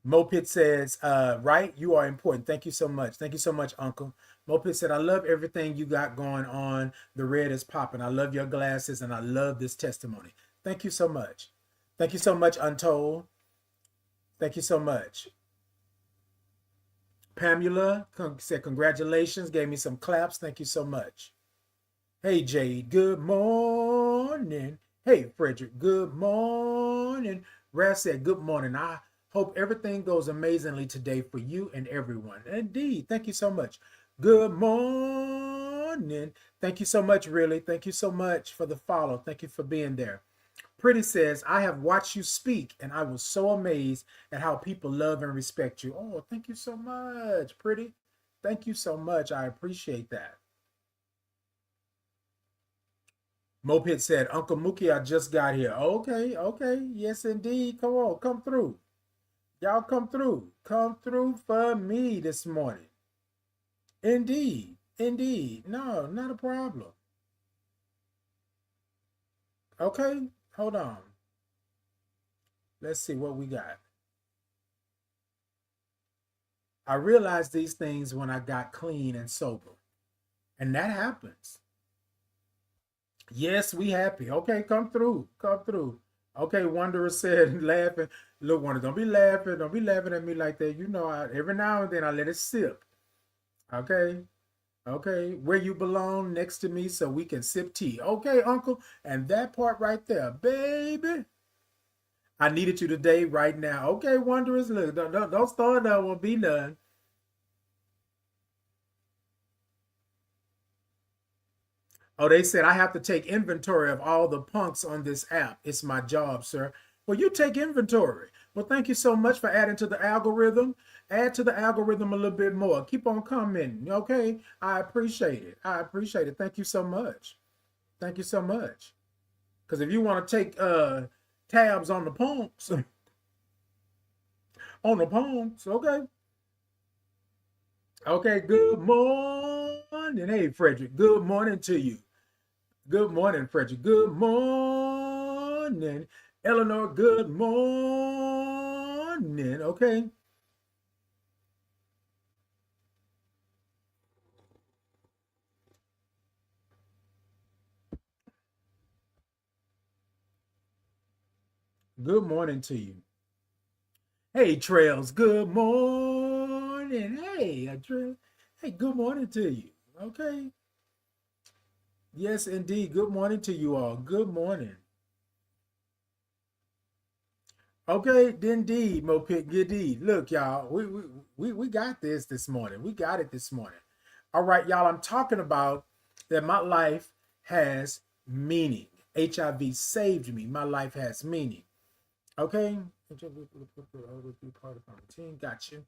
Mopit says, right, you are important. Thank you so much. Thank you so much, Uncle. Mopit said, I love everything you got going on. The red is popping. I love your glasses and I love this testimony. Thank you so much. Thank you so much, Untold. Thank you so much. Pamela said, congratulations. Gave me some claps. Thank you so much. Hey, Jade. Good morning. Hey, Frederick. Good morning. Raz said, good morning. I hope everything goes amazingly today for you and everyone. Indeed. Thank you so much. Good morning. Thank you so much, really. Thank you so much for the follow. Thank you for being there. Pretty says, I have watched you speak and I was so amazed at how people love and respect you. Oh, thank you so much, Pretty. Thank you so much. I appreciate that. Mopit said, Uncle Mookie, I just got here. Okay, okay. Yes, indeed. Come on, come through. Y'all come through. Come through for me this morning. Indeed. Indeed. No, not a problem. Okay, hold on. Let's see what we got. I realized these things when I got clean and sober. And that happens. Yes, we happy. Okay, come through. Come through. Okay, Wanderer said, laughing. Look, Wanderer, don't be laughing. Don't be laughing at me like that. You know, every now and then I let it sip. Okay. Okay. Where you belong next to me so we can sip tea. Okay, Uncle. And that part right there, baby. I needed you today, right now. Okay, Wanderers, look, don't start that. Won't be none. Oh, they said I have to take inventory of all the punks on this app. It's my job, sir. Well, you take inventory. Well, thank you so much for adding to the algorithm. Add to the algorithm a little bit more. Keep on commenting, okay? I appreciate it. I appreciate it. Thank you so much. Thank you so much. Because if you want to take tabs on the punks, okay. Okay, good morning. Hey, Frederick, good morning to you. Good morning, Frederick. Good morning. Eleanor, good morning. Okay. Good morning to you. Hey, Trails, good morning. Hey, Trail. Hey, good morning to you. Okay. Yes, indeed. Good morning to you all. Good morning. Okay, indeed, Mopit, indeed. Look, y'all, we got this morning. We got it this morning. All right, y'all, I'm talking about that my life has meaning. HIV saved me. My life has meaning. Okay? Part of our team. Got you.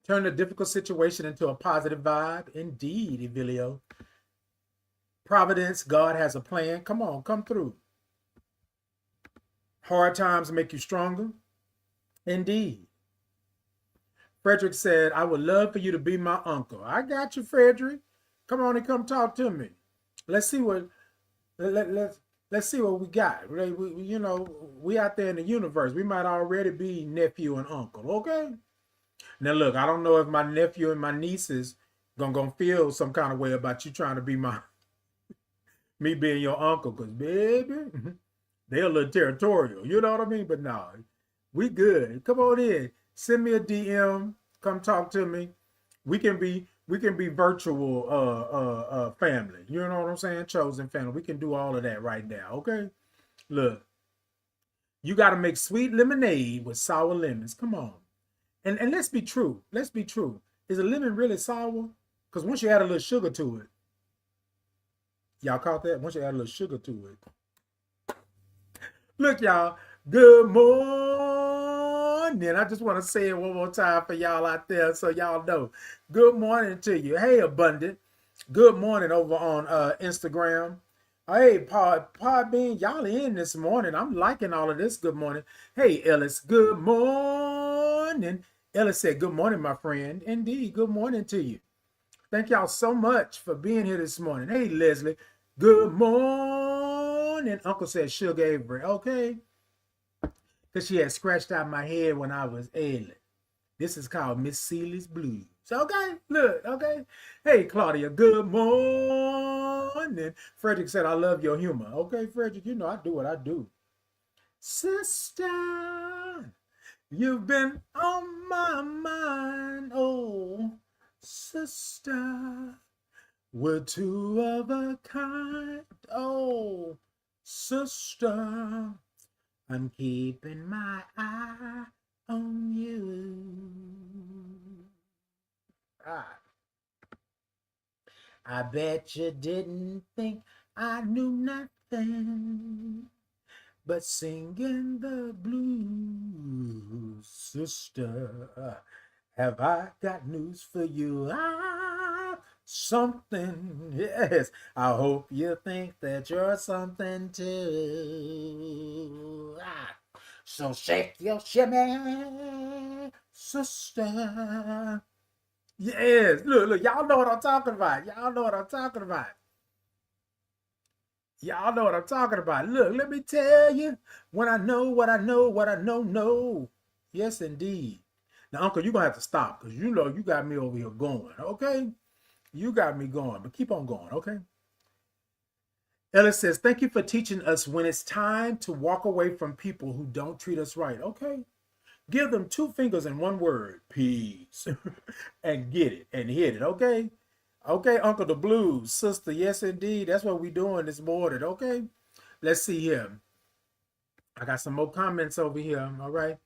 Turn a difficult situation into a positive vibe. Indeed, Evilio. Providence, God has a plan. Come on, come through. Hard times make you stronger. Indeed. Frederick said, I would love for you to be my uncle. I got you, Frederick. Come on and come talk to me. Let's see what let's see what we got. You know, we out there in the universe. We might already be nephew and uncle. Okay. Now look, I don't know if my nephew and my nieces gonna feel some kind of way about you trying to be me being your uncle, because baby, they're a little territorial. You know what I mean? But no, we good. Come on in. Send me a DM. Come talk to me. We can be virtual family. You know what I'm saying? Chosen family. We can do all of that right now. Okay. Look, you got to make sweet lemonade with sour lemons. Come on. And let's be true. Let's be true. Is a lemon really sour? Because once you add a little sugar to it, y'all caught that? Once you add a little sugar to it. Look, y'all. Good morning. morning. I just want to say it one more time for y'all out there so y'all know. Good morning to you. Hey, Abundant. Good morning over on Instagram. Hey, Podbean, y'all in this morning. I'm liking all of this. Good morning. Hey, Ellis. Good morning. Ellis said, good morning, my friend. Indeed, good morning to you. Thank y'all so much for being here this morning. Hey, Leslie. Good morning. Uncle said Sugar Avery. Okay. Because she had scratched out my head when I was ailing. This is called Miss Seeley's Blues. Okay, look, okay. Hey, Claudia, good morning. Frederick said, I love your humor. Okay, Frederick, you know I do what I do. Sister, you've been on my mind. Oh, sister, we're two of a kind. Oh, sister, I'm keeping my eye on you. I bet you didn't think I knew nothing but singing the blues, sister. Have I got news for you? Something, yes. I hope you think that you're something too. So shake your shimmy, sister. Yes, look, y'all know what I'm talking about. Y'all know what I'm talking about. Y'all know what I'm talking about. Look, let me tell you, when I know what I know, what I know. Yes, indeed. Now, Uncle, you're going to have to stop because you know you got me over here going, okay? You got me going, but keep on going, okay? Ellis says, thank you for teaching us when it's time to walk away from people who don't treat us right, okay? Give them 2 fingers and 1 word, peace, and get it and hit it, okay? Okay, Uncle the Blues, sister, yes, indeed. That's what we doing this morning, okay? Let's see here. I got some more comments over here, all right?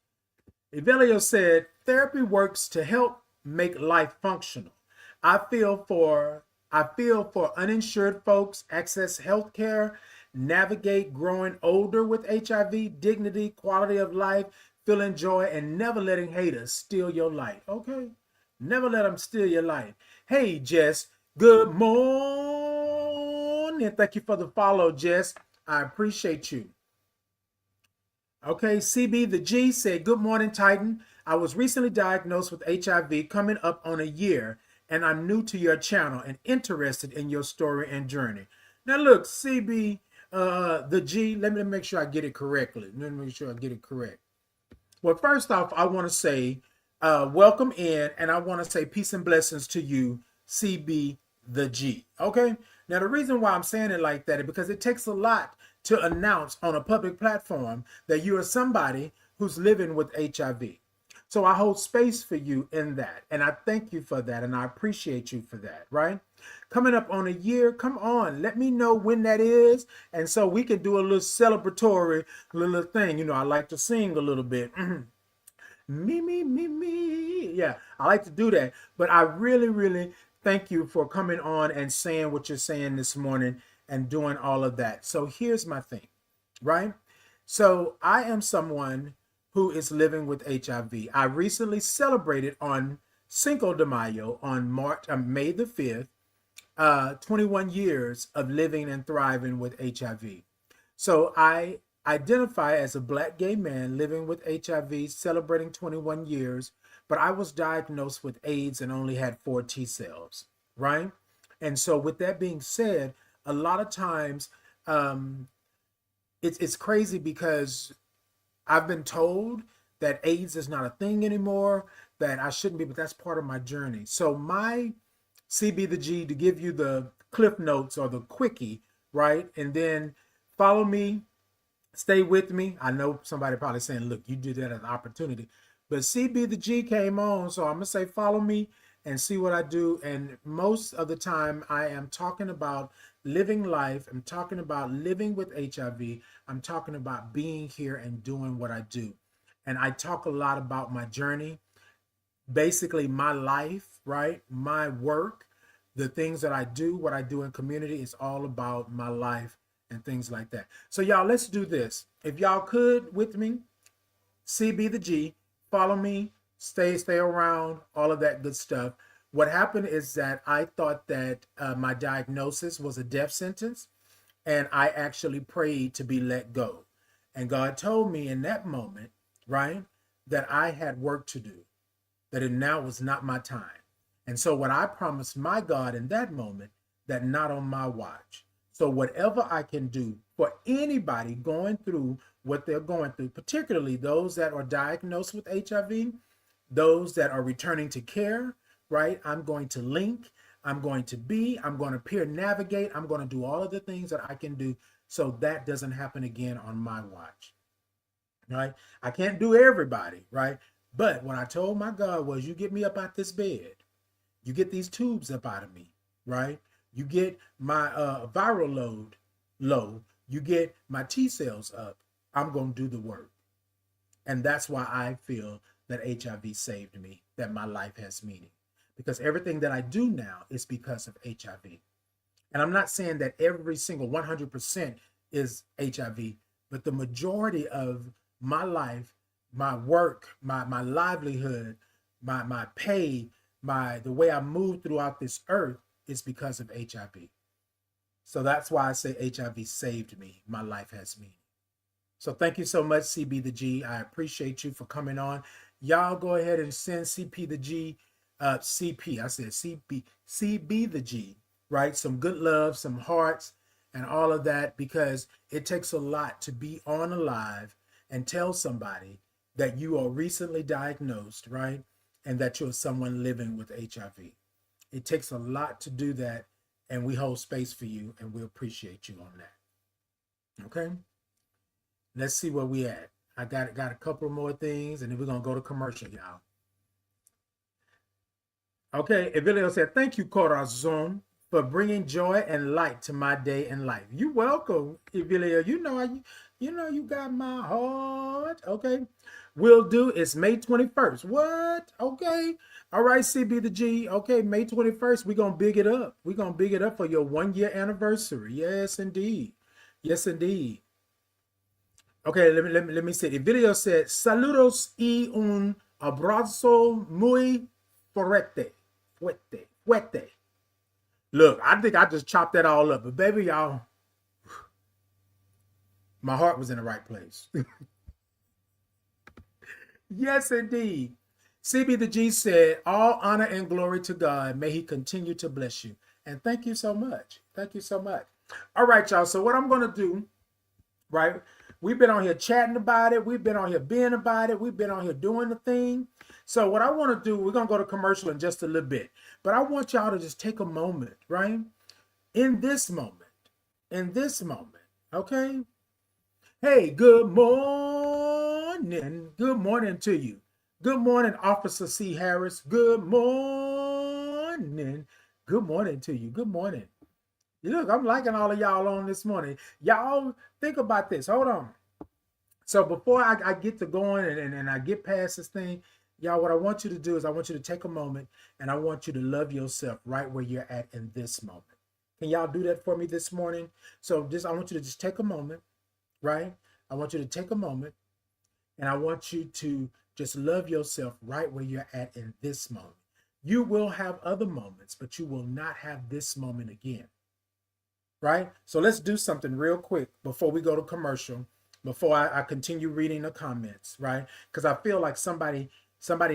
Evelio said, therapy works to help make life functional. I feel for uninsured folks access health care, navigate growing older with HIV, dignity, quality of life, feeling joy, and never letting haters steal your life. Okay? Never let them steal your life. Hey, Jess. Good morning. Thank you for the follow, Jess. I appreciate you. Okay, CB the G said, good morning, Titan. I was recently diagnosed with HIV coming up on a year, and I'm new to your channel and interested in your story and journey. Now look, CB the G, let me make sure I get it correctly. Let me make sure I get it correct. Well, first off, I want to say welcome in, and I want to say peace and blessings to you, CB the G. Okay? Now, the reason why I'm saying it like that is because it takes a lot to announce on a public platform that you are somebody who's living with HIV. So I hold space for you in that, and I thank you for that, and I appreciate you for that, right? Coming up on a year, come on, let me know when that is, and so we can do a little celebratory little thing. You know, I like to sing a little bit. Me. Yeah, I like to do that, but I really thank you for coming on and saying what you're saying this morning and doing all of that. So here's my thing, right? So I am someone who is living with HIV. I recently celebrated on Cinco de Mayo on May the 5th, 21 years of living and thriving with HIV. So I identify as a Black gay man living with HIV, celebrating 21 years, but I was diagnosed with AIDS and only had 4 T cells, right? And so with that being said, a lot of times it's crazy because I've been told that AIDS is not a thing anymore, that I shouldn't be, but that's part of my journey. So my CB the G, to give you the cliff notes or the quickie, right? And then follow me, stay with me. I know somebody probably saying, look, you did that as an opportunity. But CB the G came on, so I'm going to say follow me and see what I do. And most of the time, I am talking about living life. I'm talking about living with HIV. I'm talking about being here and doing what I do. And I talk a lot about my journey, basically my life, right? My work, the things that I do, what I do in community is all about my life and things like that. So y'all, let's do this. If y'all could with me, CB the G, follow me, stay around, all of that good stuff. What happened is that I thought that my diagnosis was a death sentence, and I actually prayed to be let go. And God told me in that moment, right, that I had work to do, that it now was not my time. And so what I promised my God in that moment, that not on my watch. So whatever I can do for anybody going through what they're going through, particularly those that are diagnosed with HIV, those that are returning to care, right? I'm going to link, I'm going to peer navigate, I'm going to do all of the things that I can do so that doesn't happen again on my watch, right? I can't do everybody, right? But what I told my God was, you get me up out this bed, you get these tubes up out of me, right? You get my viral load low, you get my T cells up, I'm going to do the work. And that's why I feel that HIV saved me, that my life has meaning. Because everything that I do now is because of HIV. And I'm not saying that every single 100% is HIV, but the majority of my life, my work, my livelihood, my pay, the way I move throughout this earth is because of HIV. So that's why I say HIV saved me. My life has meaning. So thank you so much, CB the G. I appreciate you for coming on. Y'all go ahead and send CP the G, CP, I said CB the G, right? Some good love, some hearts, and all of that, because it takes a lot to be on alive and tell somebody that you are recently diagnosed, right? And that you're someone living with HIV. It takes a lot to do that, and we hold space for you, and we appreciate you on that. Okay? Let's see where we at. I got a couple more things, and then we're going to go to commercial, y'all. Okay, Evelio said, thank you, Corazon, for bringing joy and light to my day and life. You welcome, Evelio. You got my heart. Okay. Will do. It's May 21st. What? Okay. All right, CB the G. Okay, May 21st. We're going to big it up. We're going to big it up for your 1-year anniversary. Yes, indeed. Yes, indeed. Okay, let me see. The video said, saludos y un abrazo muy fuerte. Fuerte. Look, I think I just chopped that all up. But baby, y'all, my heart was in the right place. Yes, indeed. CB the G said, all honor and glory to God. May he continue to bless you. And thank you so much. Thank you so much. All right, y'all. So what I'm going to do, right? We've been on here chatting about it. We've been on here being about it. We've been on here doing the thing. So what I want to do, we're going to go to commercial in just a little bit. But I want y'all to just take a moment, right? In this moment, okay? Hey, good morning. Good morning to you. Good morning, Officer C. Harris. Good morning. Good morning to you. Good morning. Look, I'm liking all of y'all on this morning. Y'all think about this. Hold on. So before I get to going and I get past this thing, y'all, what I want you to do is I want you to take a moment and I want you to love yourself right where you're at in this moment. Can y'all do that for me this morning? So I want you to just take a moment, right? I want you to take a moment and I want you to just love yourself right where you're at in this moment. You will have other moments, but you will not have this moment again. Right? So let's do something real quick before we go to commercial, before I continue reading the comments, right? Because I feel like somebody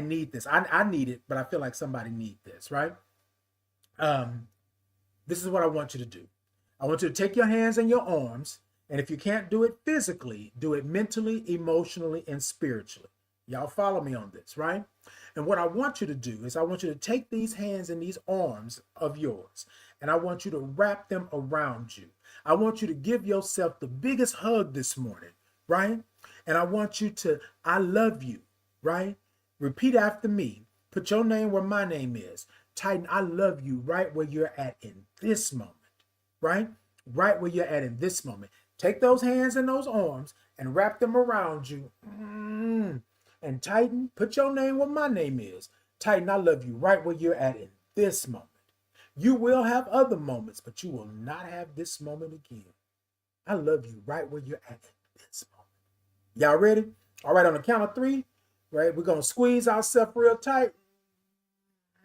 need this. I need it, but I feel like somebody need this, right? This is what I want you to do. I want you to take your hands and your arms, and if you can't do it physically, do it mentally, emotionally, and spiritually. Y'all follow me on this, right? And what I want you to do is I want you to take these hands and these arms of yours, and I want you to wrap them around you. I want you to give yourself the biggest hug this morning, right? And I want you to, I love you, right? Repeat after me. Put your name where my name is. Tighten, I love you right where you're at in this moment, right? Right where you're at in this moment. Take those hands and those arms and wrap them around you. And Titan, put your name where my name is. Titan, I love you right where you're at in this moment. You will have other moments, but you will not have this moment again. I love you right where you're at in this moment. Y'all ready? All right, on the count of 3, right? We're going to squeeze ourselves real tight.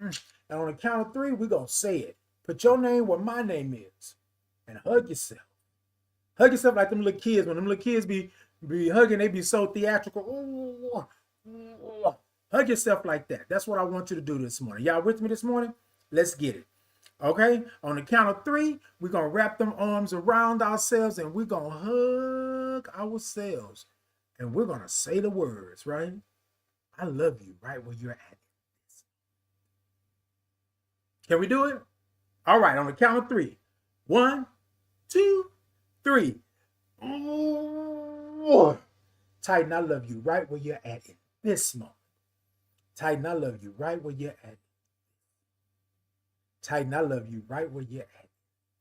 And on the count of three, we're going to say it. Put your name where my name is and hug yourself. Hug yourself like them little kids. When them little kids be hugging, they be so theatrical. Ooh. Hug yourself like that. That's what I want you to do this morning. Y'all with me this morning? Let's get it. Okay? On the count of three, we're going to wrap them arms around ourselves and we're going to hug ourselves. And we're going to say the words, right? I love you right where you're at. Can we do it? All right, on the count of three. 1, 2, 3. Ooh. Titan, I love you right where you're at in this moment. Titan, I love you right where you're at. Titan, I love you right where you're at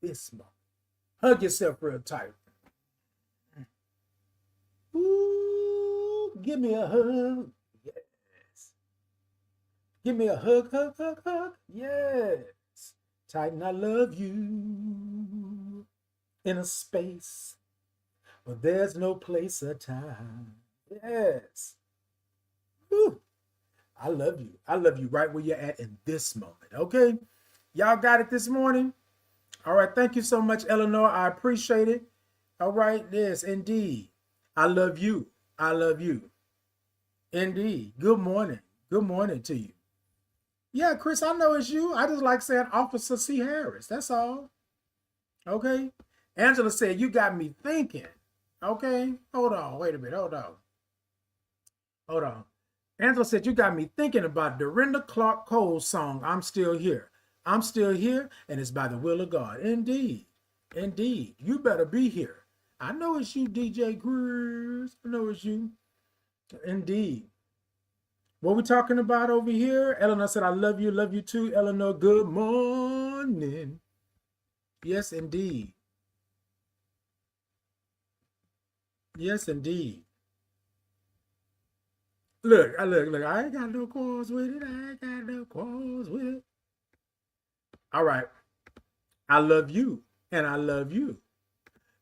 this moment. Hug yourself real tight. Ooh, give me a hug. Yes. Give me a hug, hug, hug, hug. Yes. Titan, I love you in a space, but there's no place or time. Yes. Whew. I love you. I love you right where you're at in this moment. Okay? Y'all got it this morning? All right. Thank you so much, Eleanor. I appreciate it. All right. Yes, indeed. I love you. I love you. Indeed. Good morning. Good morning to you. Yeah, Chris, I know it's you. I just like saying Officer C. Harris. That's all. Okay. Angela said, you got me thinking. Okay. Hold on. Wait a minute. Hold on. Hold on. Angela said, you got me thinking about Dorinda Clark Cole's song, I'm Still Here. I'm still here, and it's by the will of God. Indeed. Indeed. You better be here. I know it's you, DJ Cruz. I know it's you. Indeed. What we talking about over here? Eleanor said, I love you too. Eleanor, good morning. Yes, indeed. Yes, indeed. Look, I ain't got no quarrels with it. I ain't got no quarrels with it. All right. I love you, and I love you.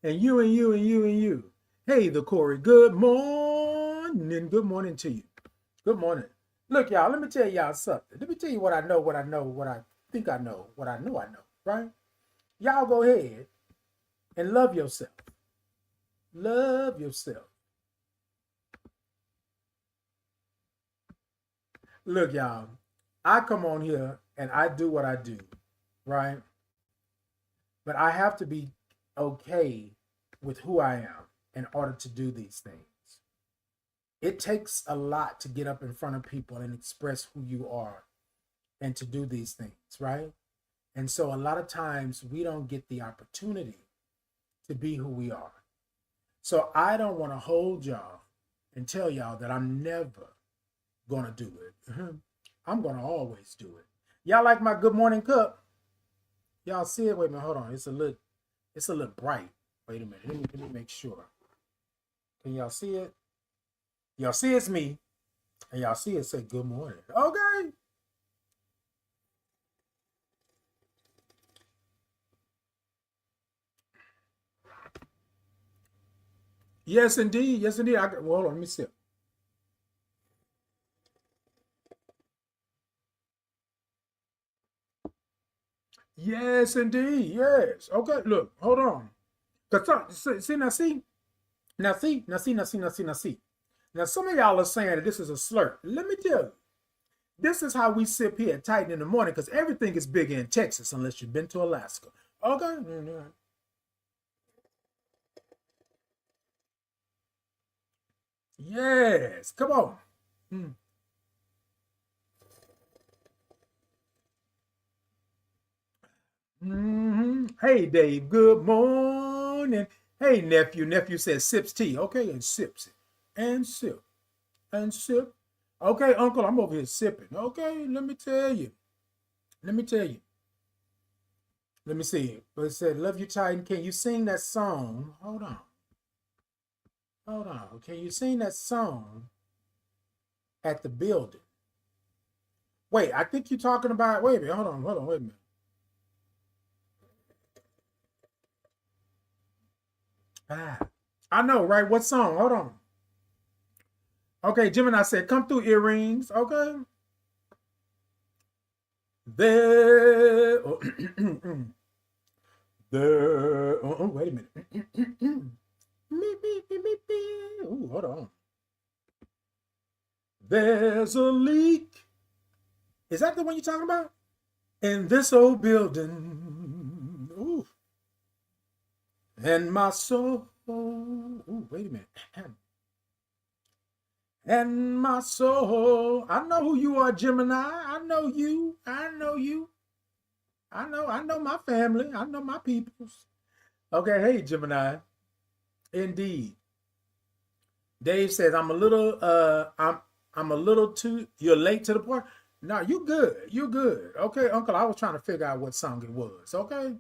And you, and you, and you, and you. Hey, the Corey, good morning. Good morning to you. Good morning. Look, y'all, let me tell y'all something. Let me tell you what I know, what I know, what I think I know, what I know, right? Y'all go ahead and love yourself. Love yourself. Look, y'all, I come on here and I do what I do, right? But I have to be okay with who I am in order to do these things. It takes a lot to get up in front of people and express who you are and to do these things, right? And so a lot of times we don't get the opportunity to be who we are. So I don't want to hold y'all and tell y'all that I'm never going to do it. I'm going to always do it. Y'all like my good morning cup? Y'all see it? Wait a minute, hold on. It's a little bright. Wait a minute. Let me make sure. Can y'all see it? Y'all see it's me. And y'all see it say good morning. Okay. Yes, indeed. Yes, indeed. Well, hold on. Let me see. Yes, indeed. Yes. Okay. Look, hold on. See, now see. Now see. Now see. Now see. Now see. Now see. Now some of y'all are saying that this is a slur. Let me tell you. This is how we sip here at Titan in the morning because everything is bigger in Texas unless you've been to Alaska. Okay. Yes. Come on. Hey, Dave. Good morning. Hey, nephew. Nephew says sips tea. Okay, and sips it. And sip. And sip. Okay, uncle, I'm over here sipping. Okay, let me tell you. Let me tell you. Let me see. But it said, Love You Titan. Can you sing that song? Hold on. Hold on. Can you sing that song at the building? Wait, I think you're talking about. Wait a minute. Hold on. Wait a minute. Ah, I know, right? What song? Hold on. Okay, Gemini said, come through earrings. Okay. There. Oh, there. Oh, wait a minute. Ooh, hold on. There's a leak. Is that the one you're talking about? In this old building. Ooh. And my soul. Ooh, wait a minute. And my soul. I know who you are, Gemini. I know you. I know you. I know my family. I know my peoples. Okay, hey, Gemini. Indeed. Dave says, I'm a little too, you're late to the party. No, you good. You good. Okay, Uncle, I was trying to figure out what song it was. Okay.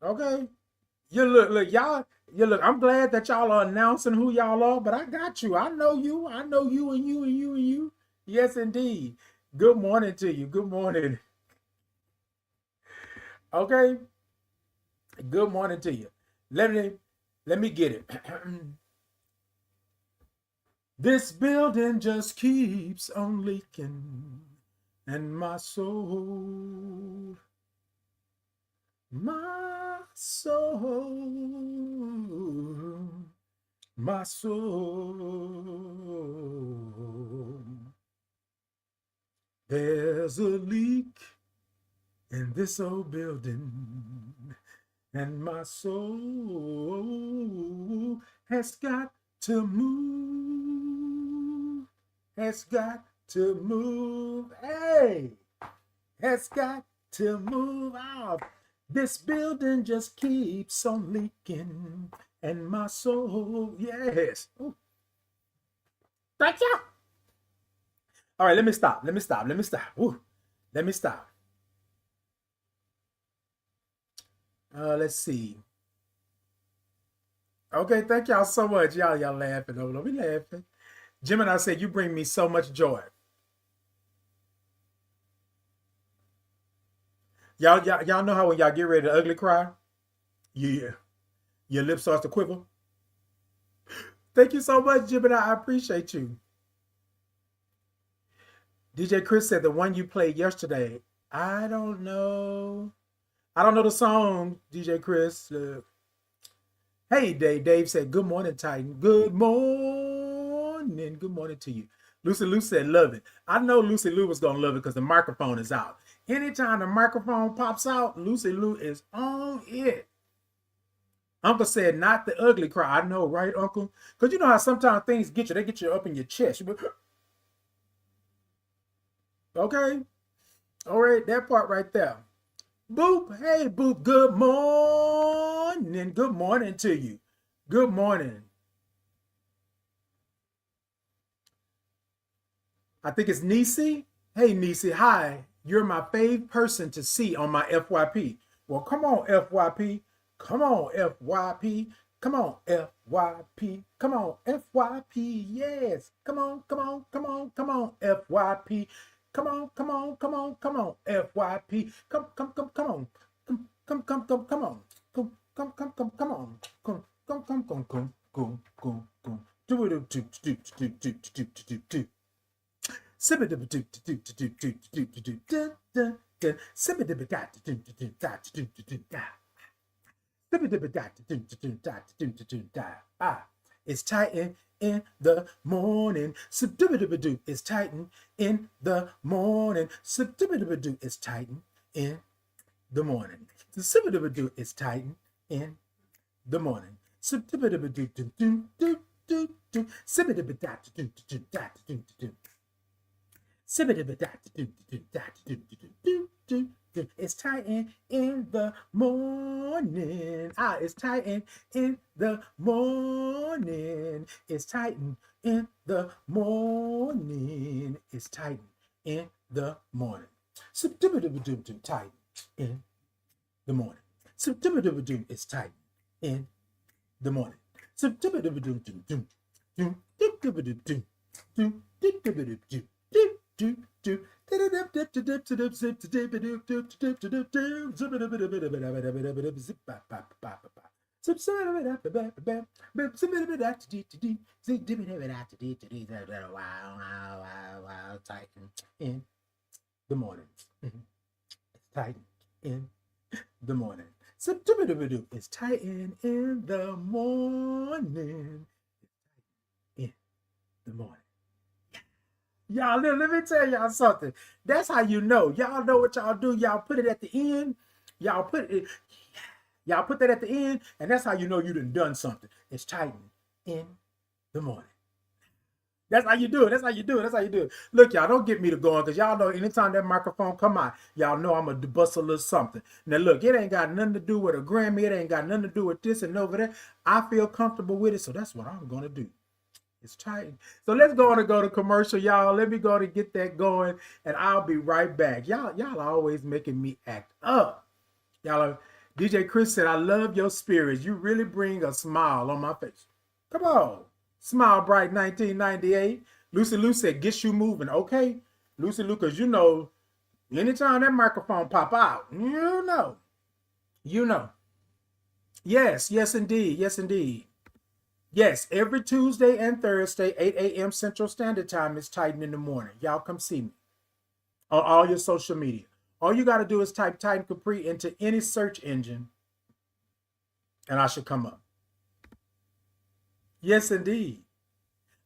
Okay. Look, y'all, I'm glad that y'all are announcing who y'all are, but I got you. I know you. I know you and you and you and you. Yes, indeed. Good morning to you. Good morning. Okay. Good morning to you. Let me get it. This building just keeps on leaking, and my soul, my soul, my soul. There's a leak in this old building, and my soul has got to move, has got to move, hey, has got to move out. This building just keeps on leaking, and my soul, yes. Ooh. Thank you. All right, let me stop. Ooh, let me stop. Let's see. Okay, thank y'all so much. Y'all laughing over. We laughing. Gemini said, you bring me so much joy. Y'all know how when y'all get ready to ugly cry, your lips starts to quiver. Thank you so much, Gemini. I appreciate you. DJ Chris said the one you played yesterday. I don't know. I don't know the song, DJ Chris. Hey, Dave. Dave said, good morning, Titan. Good morning. Good morning to you. Lucy Lou said, love it. I know Lucy Lou was going to love it because the microphone is out. Anytime the microphone pops out, Lucy Lou is on it. Uncle said, not the ugly cry. I know, right, Uncle? Because you know how sometimes things get you. They get you up in your chest. Okay? All right, that part right there. Boop. Hey, Boop. Good morning. Good morning to you. Good morning. I think it's Nisi. Hey, Nisi. Hi. You're my fave person to see on my FYP. Well, come on, FYP. Come on, FYP. Come on, FYP. Come on, FYP. Yes. Come on, come on, come on, come on, FYP. Come on, come on, come on, come on, FYP. Come on. Come on. Come on. Come. Do. It's Titan in the morning. It's Titan in the morning. It's Titan in the morning. It's Titan in the morning. It's Titan in the morning. It's Titan in the morning. It's Titan in the morning. It's Titan in the morning. Titan in the morning. It's Titan in the morning. Titan in the mornings. It's Titan in the morning. It's Titan in the morning. In the morning. Y'all, let me tell y'all something. That's how you know. Y'all know what y'all do. Y'all put it at the end. Y'all put it. Y'all put that at the end, and that's how you know you done something. It's Titan in the morning. That's how you do it. That's how you do it. That's how you do it. Look, y'all, don't get me to going, because y'all know anytime that microphone come out, y'all know I'm going to bust a little something. Now, look, it ain't got nothing to do with a Grammy. It ain't got nothing to do with this and over there. I feel comfortable with it, so that's what I'm going to do. It's Titan. So let's go to commercial, y'all. Let me go to get that going, and I'll be right back. Y'all are always making me act up. DJ Chris said, I love your spirits. You really bring a smile on my face. Come on. Smile Bright 1998. Lucy Lou said, get you moving. Okay. Lucy Lou, because you know, anytime that microphone pop out, you know. Yes, indeed. Yes, indeed. Yes, every Tuesday and Thursday, 8 a.m. Central Standard Time is Titan in the morning. Y'all come see me on all your social media. All you got to do is type Titan Capri into any search engine, and I should come up. Yes, indeed.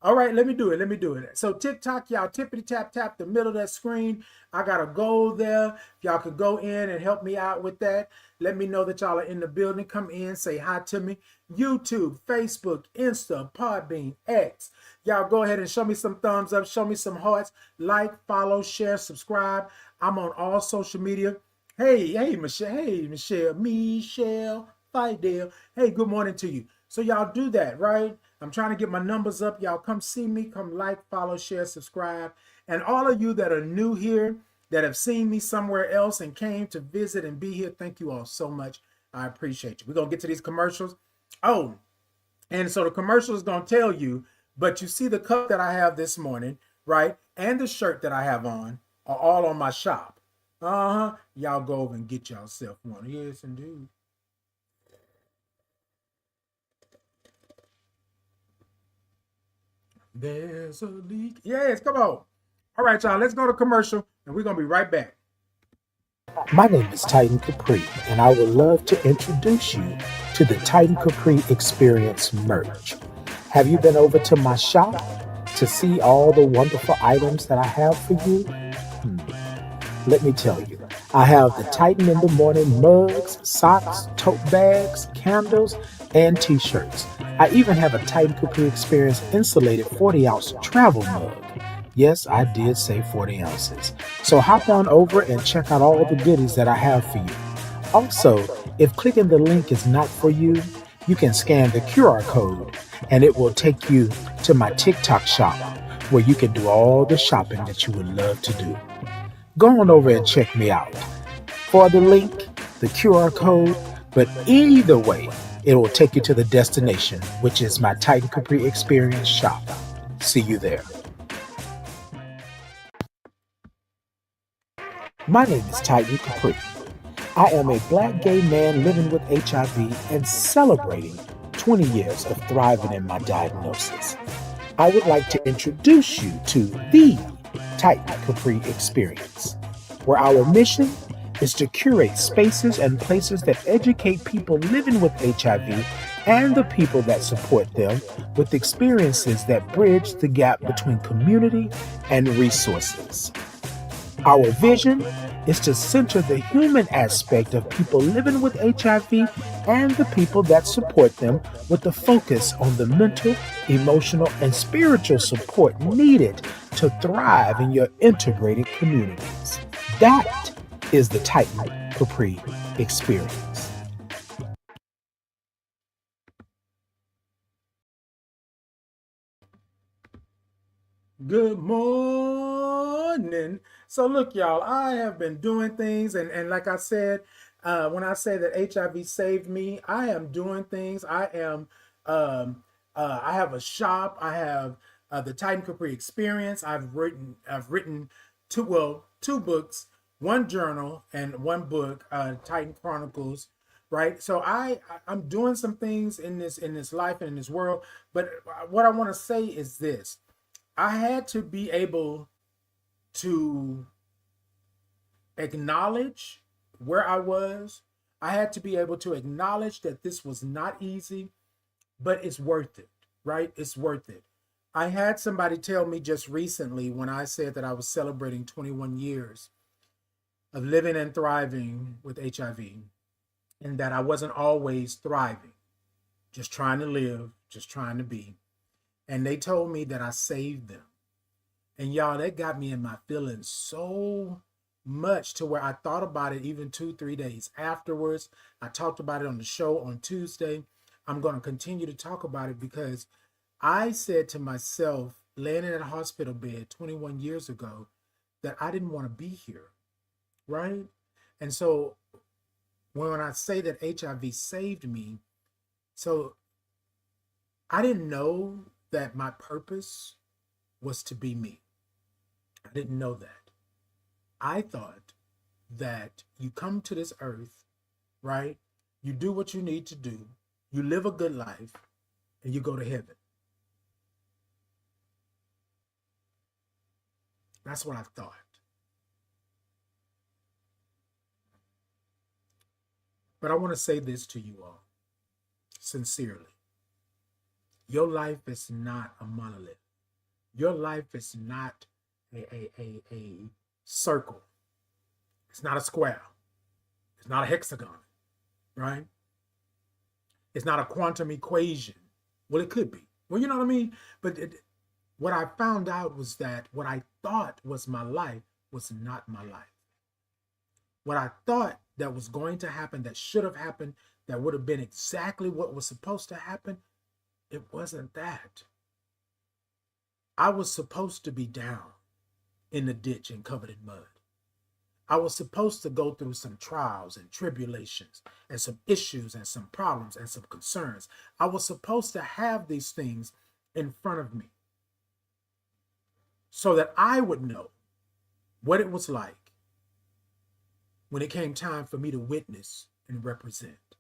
All right, let me do it. So TikTok, y'all tippity tap the middle of that screen. I got a goal there. If y'all could go in and help me out with that. Let me know that y'all are in the building. Come in, say hi to me. YouTube, Facebook, Insta, Podbean, X. Y'all go ahead and show me some thumbs up. Show me some hearts. Like, follow, share, subscribe. I'm on all social media. Hey, Michelle. Hey, Michelle Fidel. Hey, good morning to you. So y'all do that, right? I'm trying to get my numbers up. Y'all come see me, come like, follow, share, subscribe. And all of you that are new here, that have seen me somewhere else and came to visit and be here, thank you all so much. I appreciate you. We're going to get to these commercials. Oh, and so the commercial is going to tell you, but you see the cup that I have this morning, right? And the shirt that I have on are all on my shop. Y'all go over and get yourself one. Yes, indeed. There's a leak. Yes, come on. All right, y'all, let's go to commercial, and we're going to be right back. My name is Titan Capri, and I would love to introduce you to the Titan Capri Experience merch. Have you been over to my shop to see all the wonderful items that I have for you? Let me tell you, I have the Titan in the Morning mugs, socks, tote bags, candles, and t-shirts. I even have a Titan Capri Experience insulated 40-ounce travel mug. Yes, I did say 40 ounces. So hop on over and check out all the goodies that I have for you. Also, if clicking the link is not for you, you can scan the QR code and it will take you to my TikTok shop where you can do all the shopping that you would love to do. Go on over and check me out. For the link, the QR code, but either way, it will take you to the destination, which is my Titan Capri Experience shop. See you there. My name is Titan Capri. I am a Black gay man living with HIV and celebrating 20 years of thriving in my diagnosis. I would like to introduce you to the Titan Capri Experience, where our mission is to curate spaces and places that educate people living with HIV and the people that support them with experiences that bridge the gap between community and resources. Our vision is to center the human aspect of people living with HIV and the people that support them with a focus on the mental, emotional, and spiritual support needed to thrive in your integrated communities. That is the Titan Capri Experience. Good morning. So look, y'all, I have been doing things, and like I said, when I say that HIV saved me, I am doing things. I have a shop. I have the Titan Capri Experience. I've written two books, one journal, and one book, Titan Chronicles, right? So I'm doing some things in this life and in this world, but what I want to say is this: I had to be able to acknowledge where I was. I had to be able to acknowledge that this was not easy, but it's worth it, right? It's worth it. I had somebody tell me just recently when I said that I was celebrating 21 years of living and thriving with HIV, and that I wasn't always thriving, just trying to live, just trying to be. And they told me that I saved them. And y'all, that got me in my feelings so much to where I thought about it even 2, 3 days afterwards. I talked about it on the show on Tuesday. I'm going to continue to talk about it because I said to myself, laying in a hospital bed 21 years ago, that I didn't want to be here, right? And so when I say that HIV saved me, so I didn't know that my purpose was to be me. I didn't know that. I thought that you come to this earth, right? You do what you need to do, you live a good life, and you go to heaven. That's what I thought. But I want to say this to you all sincerely. Your life is not a monolith. Your life is not a circle. It's not a square. It's not a hexagon, right? It's not a quantum equation. Well, it could be. Well, you know what I mean? But what I found out was that what I thought was my life was not my life. What I thought that was going to happen, that should have happened, that would have been exactly what was supposed to happen, it wasn't that. I was supposed to be down in the ditch and covered in mud. I was supposed to go through some trials and tribulations and some issues and some problems and some concerns. I was supposed to have these things in front of me so that I would know what it was like when it came time for me to witness and represent.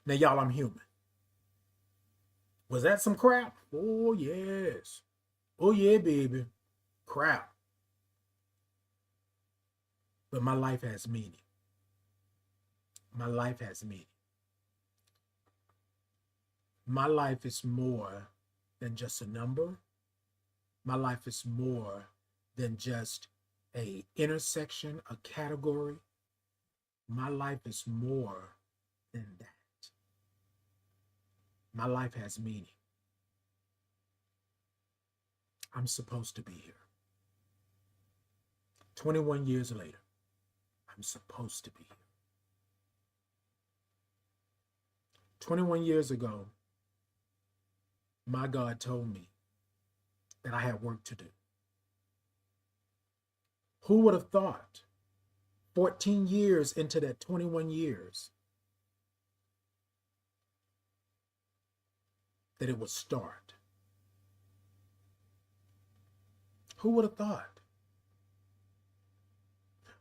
Now, y'all, I'm human. Was that some crap? Oh, yes. Oh, yeah, baby. Crap. But my life has meaning. My life has meaning. My life is more than just a number. My life is more than just a intersection, a category. My life is more than that. My life has meaning. I'm supposed to be here. 21 years later, I'm supposed to be here. 21 years ago, my God told me that I had work to do. Who would have thought 14 years into that 21 years that it would start? Who would have thought?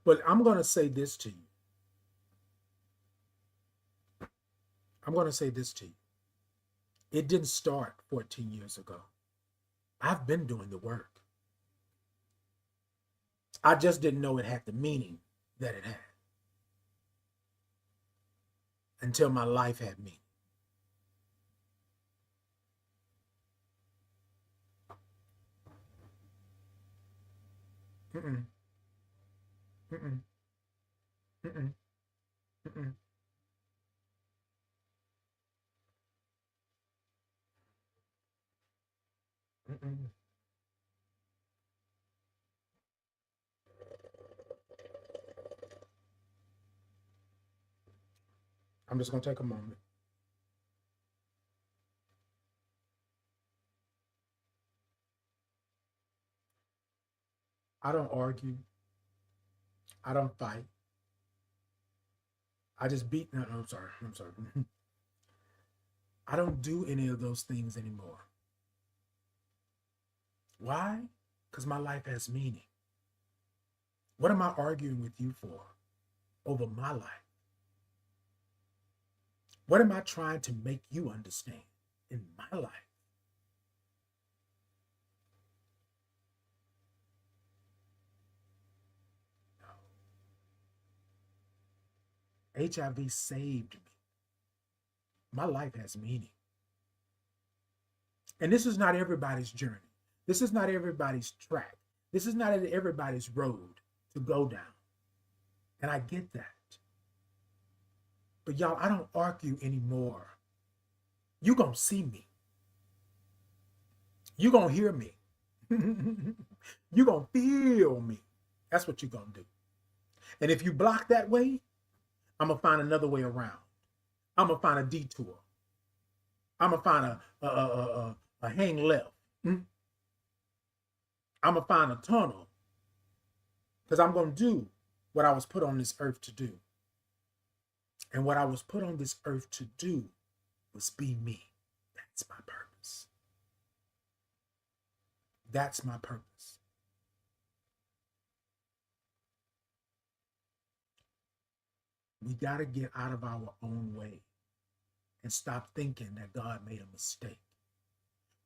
But I'm going to say this to you. I'm going to say this to you. It didn't start 14 years ago. I've been doing the work. I just didn't know it had the meaning that it had until my life had meaning. Mm-mm. Mm-mm. Mm-mm. Mm-mm. Mm-mm. I'm just going to take a moment. I don't argue. I don't fight. I just beat. No, I'm sorry. I'm sorry. I don't do any of those things anymore. Why? Because my life has meaning. What am I arguing with you for over my life? What am I trying to make you understand in my life? HIV saved me. My life has meaning. And this is not everybody's journey. This is not everybody's track. This is not everybody's road to go down. And I get that. But y'all, I don't argue anymore. You're going to see me. You're going to hear me. You're going to feel me. That's what you're going to do. And if you block that way, I'm going to find another way around. I'm going to find a detour. I'm going to find a hang left. I'm going to find a tunnel. Because I'm going to do what I was put on this earth to do. And what I was put on this earth to do was be me. That's my purpose. That's my purpose. We got to get out of our own way and stop thinking that God made a mistake.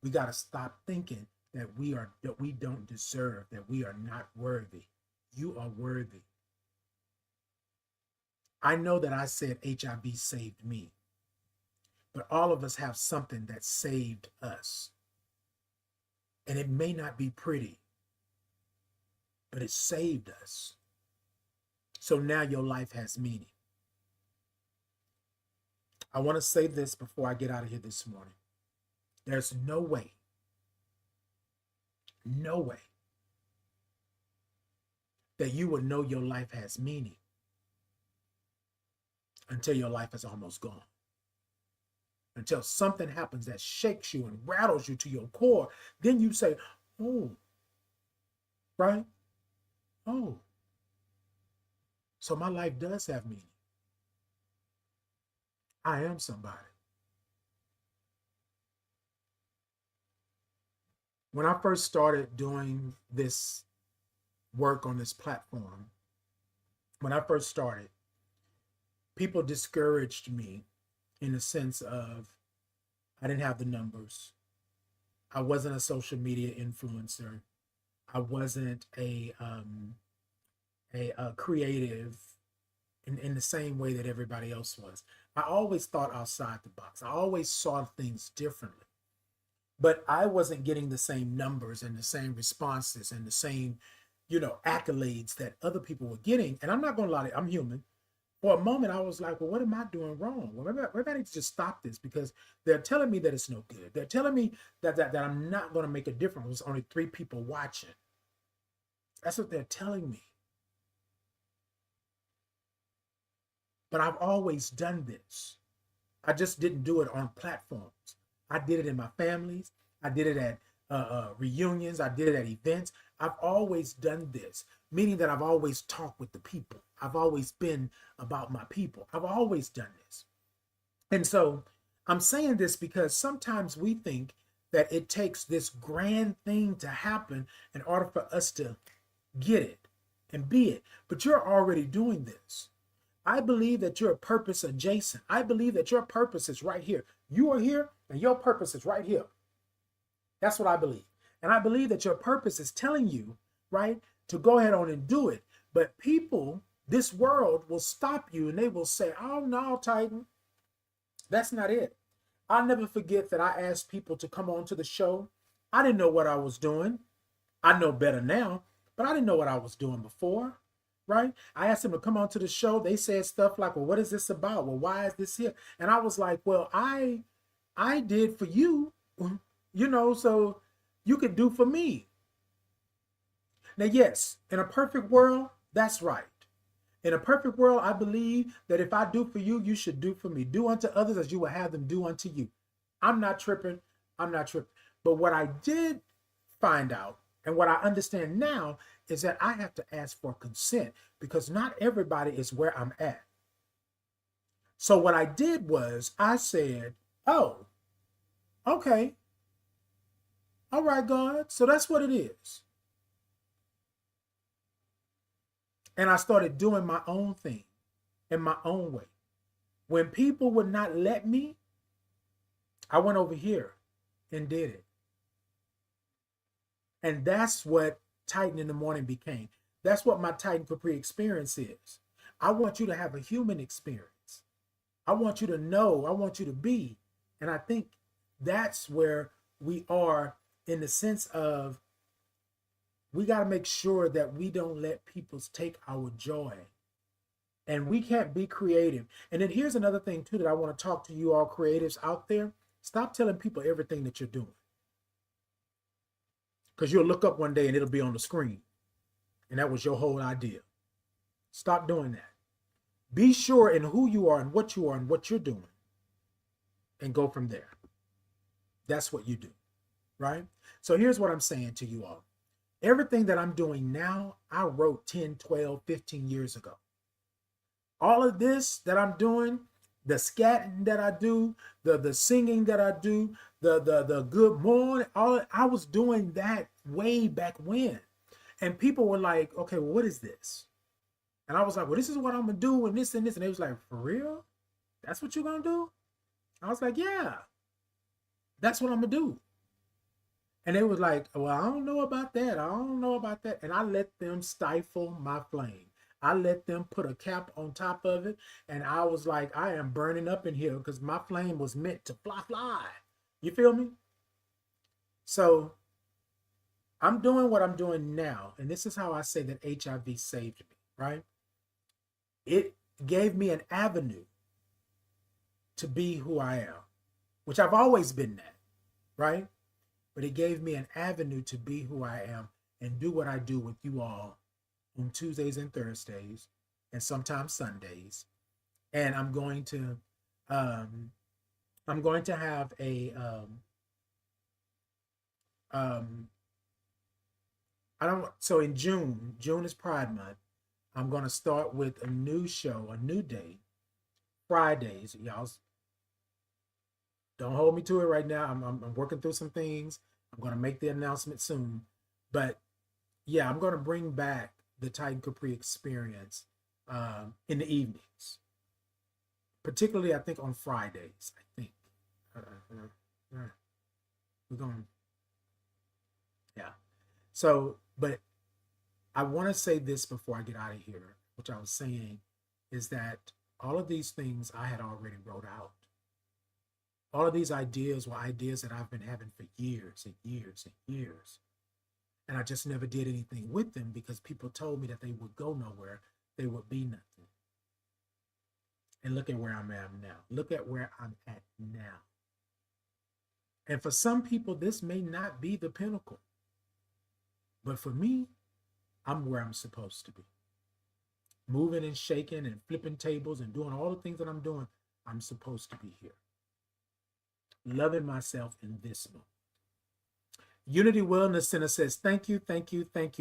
We got to stop thinking that we don't deserve, that we are not worthy. You are worthy. I know that I said HIV saved me, but all of us have something that saved us. And it may not be pretty, but it saved us. So now your life has meaning. I want to say this before I get out of here this morning. There's no way that you will know your life has meaning until your life is almost gone. Until something happens that shakes you and rattles you to your core, then you say, oh, right? Oh, so my life does have meaning. I am somebody. When I first started doing this work on this platform, when I first started, people discouraged me in the sense of I didn't have the numbers. I wasn't a social media influencer. I wasn't a creative in the same way that everybody else was. I always thought outside the box. I always saw things differently. But I wasn't getting the same numbers and the same responses and the same, accolades that other people were getting. And I'm not going to lie to you, I'm human. For a moment, I was like, well, what am I doing wrong? Well, maybe I need to just stop this because they're telling me that it's no good. They're telling me that I'm not going to make a difference. There's only 3 people watching. That's what they're telling me. But I've always done this. I just didn't do it on platforms. I did it in my families. I did it at reunions. I did it at events. I've always done this, meaning that I've always talked with the people. I've always been about my people. I've always done this. And so I'm saying this because sometimes we think that it takes this grand thing to happen in order for us to get it and be it. But you're already doing this. I believe that you're purpose adjacent. I believe that your purpose is right here. You are here and your purpose is right here. That's what I believe. And I believe that your purpose is telling you, right, to go ahead on and do it. But people, this world will stop you and they will say, oh no, Titan, that's not it. I'll never forget that I asked people to come on to the show. I didn't know what I was doing. I know better now, but I didn't know what I was doing before. Right? I asked them to come on to the show. They said stuff like, well, what is this about? Well, why is this here? And I was like, well, I did for you, so you could do for me. Now, yes, in a perfect world, that's right. In a perfect world, I believe that if I do for you, you should do for me. Do unto others as you will have them do unto you. I'm not tripping. But what I did find out and what I understand now is that I have to ask for consent because not everybody is where I'm at. So what I did was I said, oh, okay. All right, God. So that's what it is. And I started doing my own thing in my own way. When people would not let me, I went over here and did it. And that's what Titan in the Morning became. That's what my Titan Capri experience is. I want you to have a human experience. I want you to know, I want you to be. And I think that's where we are, in the sense of we got to make sure that we don't let people take our joy. And we can't be creative. And then here's another thing too that I want to talk to you all creatives out there. Stop telling people everything that you're doing. Because you'll look up one day and it'll be on the screen. And that was your whole idea. Stop doing that. Be sure in who you are and what you're doing. And go from there. That's what you do. Right? So here's what I'm saying to you all. Everything that I'm doing now, I wrote 10, 12, 15 years ago. All of this that I'm doing, the scatting that I do, the singing that I do, the good morning, I was doing that way back when. And people were like, okay, well, what is this? And I was like, well, this is what I'm gonna do, and this and this. And they was like, for real? That's what you're gonna do? I was like, yeah, that's what I'm gonna do. And they was like, well, I don't know about that. I don't know about that. And I let them stifle my flame. I let them put a cap on top of it. And I was like, I am burning up in here because my flame was meant to fly. You feel me? So I'm doing what I'm doing now. And this is how I say that HIV saved me, right? It gave me an avenue to be who I am, which I've always been that, right? But it gave me an avenue to be who I am and do what I do with you all on Tuesdays and Thursdays and sometimes Sundays. And I'm going to have a so in June is Pride Month. I'm going to start with a new show, a new day, Fridays. Y'all don't hold me to it right now. I'm working through some things. I'm going to make the announcement soon. But yeah, I'm going to bring back the Titan Capri experience in the evenings. Particularly, I think, on Fridays. I think. We're going. Yeah. So, but I want to say this before I get out of here, which I was saying is that all of these things I had already wrote out. All of these ideas were ideas that I've been having for years and years and years. And I just never did anything with them because people told me that they would go nowhere. They would be nothing. And look at where I'm at now. Look at where I'm at now. And for some people, this may not be the pinnacle. But for me, I'm where I'm supposed to be. Moving and shaking and flipping tables and doing all the things that I'm doing, I'm supposed to be here. Loving myself in this moment. Unity Wellness Center says, thank you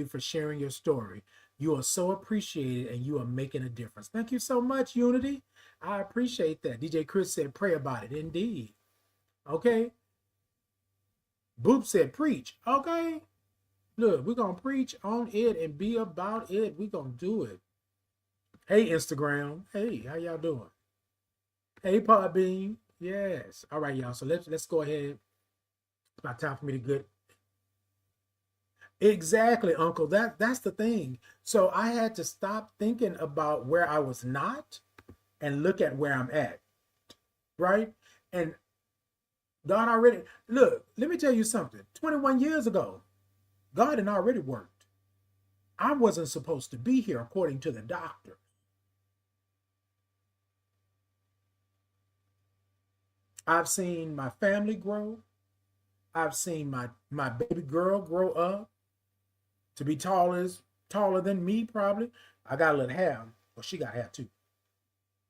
for sharing your story. You are so appreciated and you are making a difference. Thank you so much, Unity. I appreciate that. DJ Chris said, pray about it. Indeed. Okay. Boop said, preach. Okay. Look, we're going to preach on it and be about it. We're going to do it. Hey, Instagram. Hey, how y'all doing? Hey, Podbean. Yes. All right, y'all. So let's go ahead. It's about time for me to get. Exactly, Uncle. That's the thing. So I had to stop thinking about where I was not and look at where I'm at. Right? And God already, look, let me tell you something. 21 years ago, God had already worked. I wasn't supposed to be here according to the doctor. I've seen my family grow. I've seen my baby girl grow up to be taller than me, probably. I got a little hair. Well, she got hair too.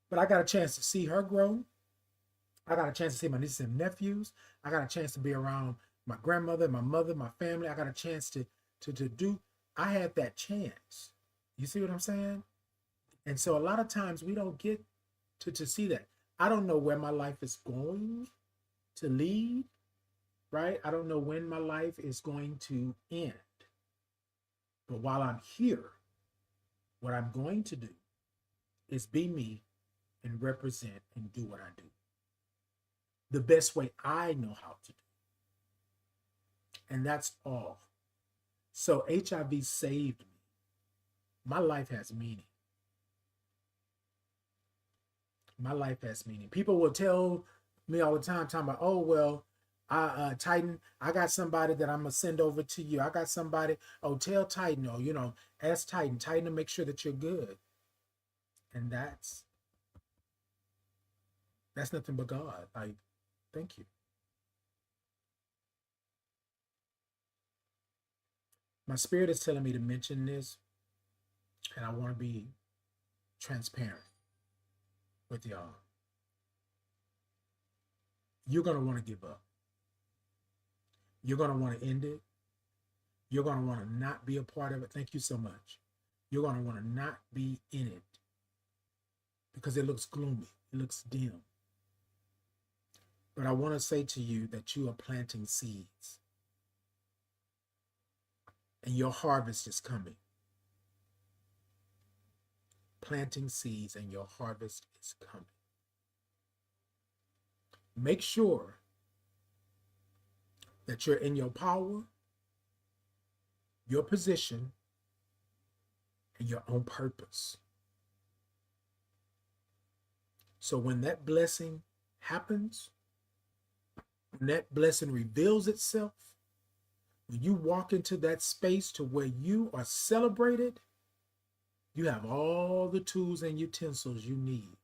But I got a chance to see her grow. I got a chance to see my nieces and nephews. I got a chance to be around my grandmother, my mother, my family. I got a chance to do. I had that chance. You see what I'm saying? And so a lot of times we don't get to see that. I don't know where my life is going to lead, right? I don't know when my life is going to end. But while I'm here, what I'm going to do is be me and represent and do what I do the best way I know how to do. And that's all. So HIV saved me. My life has meaning. My life has meaning. People will tell me all the time, talking about, oh, well, Titan, I got somebody that I'm going to send over to you. I got somebody, oh, tell Titan, or, ask Titan to make sure that you're good. And that's nothing but God. Like, thank you. My spirit is telling me to mention this, and I want to be transparent with y'all. You're going to want to give up. You're going to want to end it. You're going to want to not be a part of it. Thank you so much. You're going to want to not be in it because it looks gloomy. It looks dim. But I want to say to you that you are planting seeds. And your harvest is coming. Planting seeds and your harvest is coming. Make sure that you're in your power, your position, and your own purpose. So when that blessing happens, when that blessing reveals itself, when you walk into that space to where you are celebrated, you have all the tools and utensils you need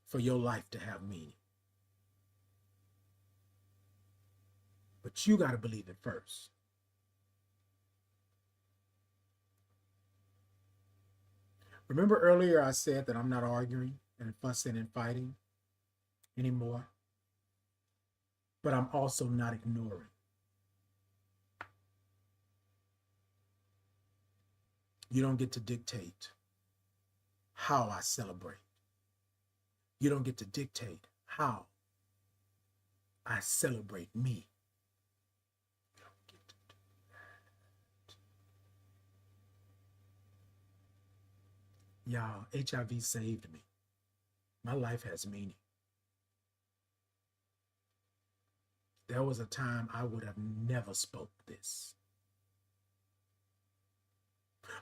for your life to have meaning. But you got to believe it first. Remember earlier I said that I'm not arguing and fussing and fighting anymore, but I'm also not ignoring. You don't get to dictate how I celebrate. You don't get to dictate how I celebrate me. You don't get to do that. Y'all, HIV saved me. My life has meaning. There was a time I would have never spoke this.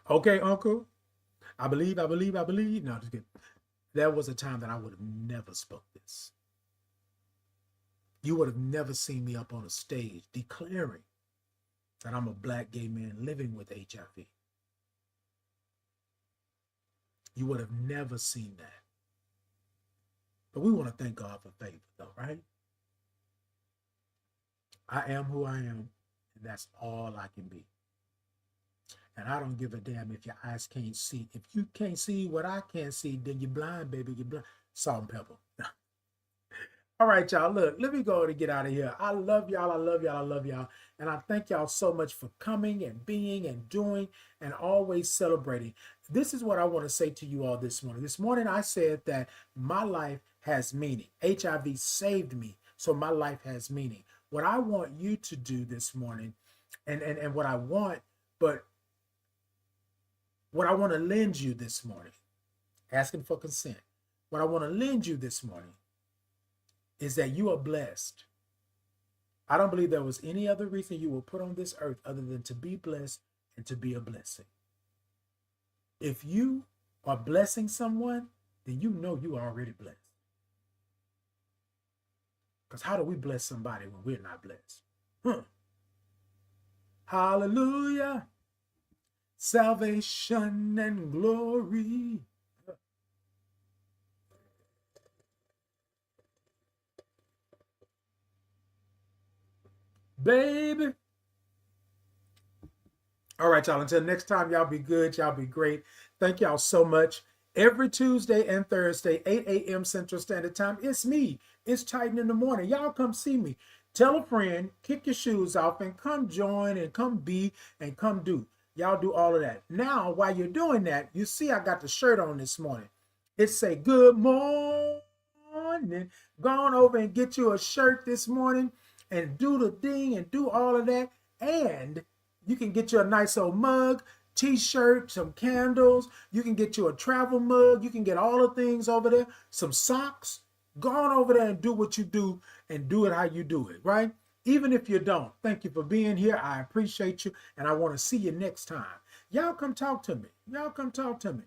Okay, Uncle, I believe. No, just kidding. There was a time that I would have never spoke this. You would have never seen me up on a stage declaring that I'm a Black gay man living with HIV. You would have never seen that. But we want to thank God for favor, though, right? I am who I am, and that's all I can be. And I don't give a damn if your eyes can't see. If you can't see what I can't see, then you're blind, baby. You're blind. Salt and pepper. All right, y'all. Look, let me go and get out of here. I love y'all. I love y'all. I love y'all. And I thank y'all so much for coming and being and doing and always celebrating. This is what I want to say to you all this morning. This morning, I said that my life has meaning. HIV saved me, so my life has meaning. What I want you to do this morning, and what I want, but what I want to lend you this morning, asking for consent, what I want to lend you this morning is that you are blessed. I don't believe there was any other reason you were put on this earth other than to be blessed and to be a blessing. If you are blessing someone, then you know you are already blessed. Because how do we bless somebody when we're not blessed? Hallelujah. Salvation and glory. Baby. All right, y'all. Until next time, y'all be good. Y'all be great. Thank y'all so much. Every Tuesday and Thursday, 8 a.m. Central Standard Time. It's me. It's Titan in the morning. Y'all come see me. Tell a friend, kick your shoes off, and come join and come be and come do. Y'all do all of that. Now, while you're doing that, you see I got the shirt on this morning. It say, good morning. Go on over and get you a shirt this morning and do the thing and do all of that. And you can get you a nice old mug. t-shirt, some candles. You can get you a travel mug. You can get all the things over there. Some socks. Go on over there and do what you do and do it how you do it, right? Even if you don't. Thank you for being here. I appreciate you, and I want to see you next time. Y'all come talk to me. Y'all come talk to me.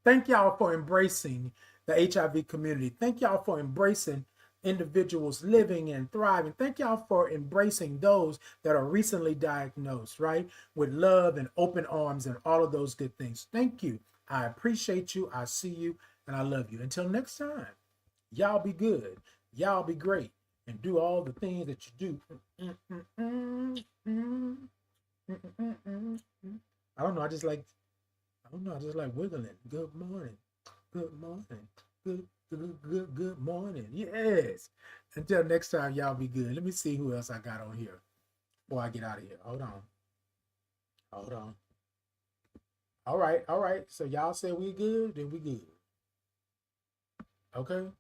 Thank y'all for embracing the HIV community. Thank y'all for embracing individuals living and thriving. Thank y'all for embracing those that are recently diagnosed, right? With love and open arms and all of those good things. Thank you. I appreciate you. I see you, and I love you. Until next time, y'all be good. Y'all be great. And do all the things that you do. I don't know. I just like wiggling. Good morning. Good morning. Good morning. Yes. Until next time, y'all be good. Let me see who else I got on here before I get out of here. Hold on. All right. So y'all say we good, then we good. Okay.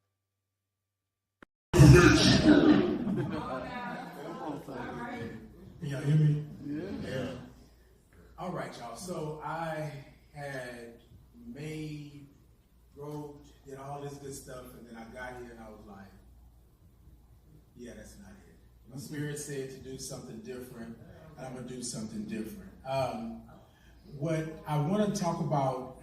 Can y'all hear me? Yeah. All right, y'all. So I had wrote, did all this good stuff, and then I got here and I was like, yeah, that's not it. My spirit said to do something different, and I'm gonna do something different. What I want to talk about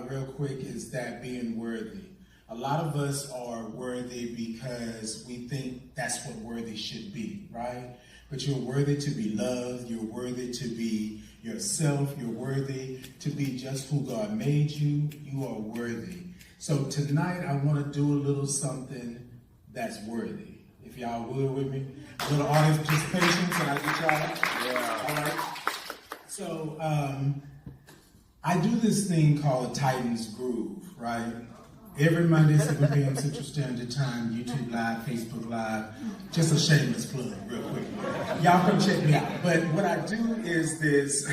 real quick is that being worthy. A lot of us are worthy because we think that's what worthy should be, right? But you're worthy to be loved. You're worthy to be yourself. You're worthy to be just who God made you. You are worthy. So tonight I want to do a little something that's worthy. If y'all would with me. A little audience participation. Can I get y'all? Yeah. All right. So I do this thing called a Titans Groove, right? Every Monday, 7 p.m. Central Standard Time, YouTube Live, Facebook Live. Just a shameless plug, real quick. Y'all come check me out. But what I do is this,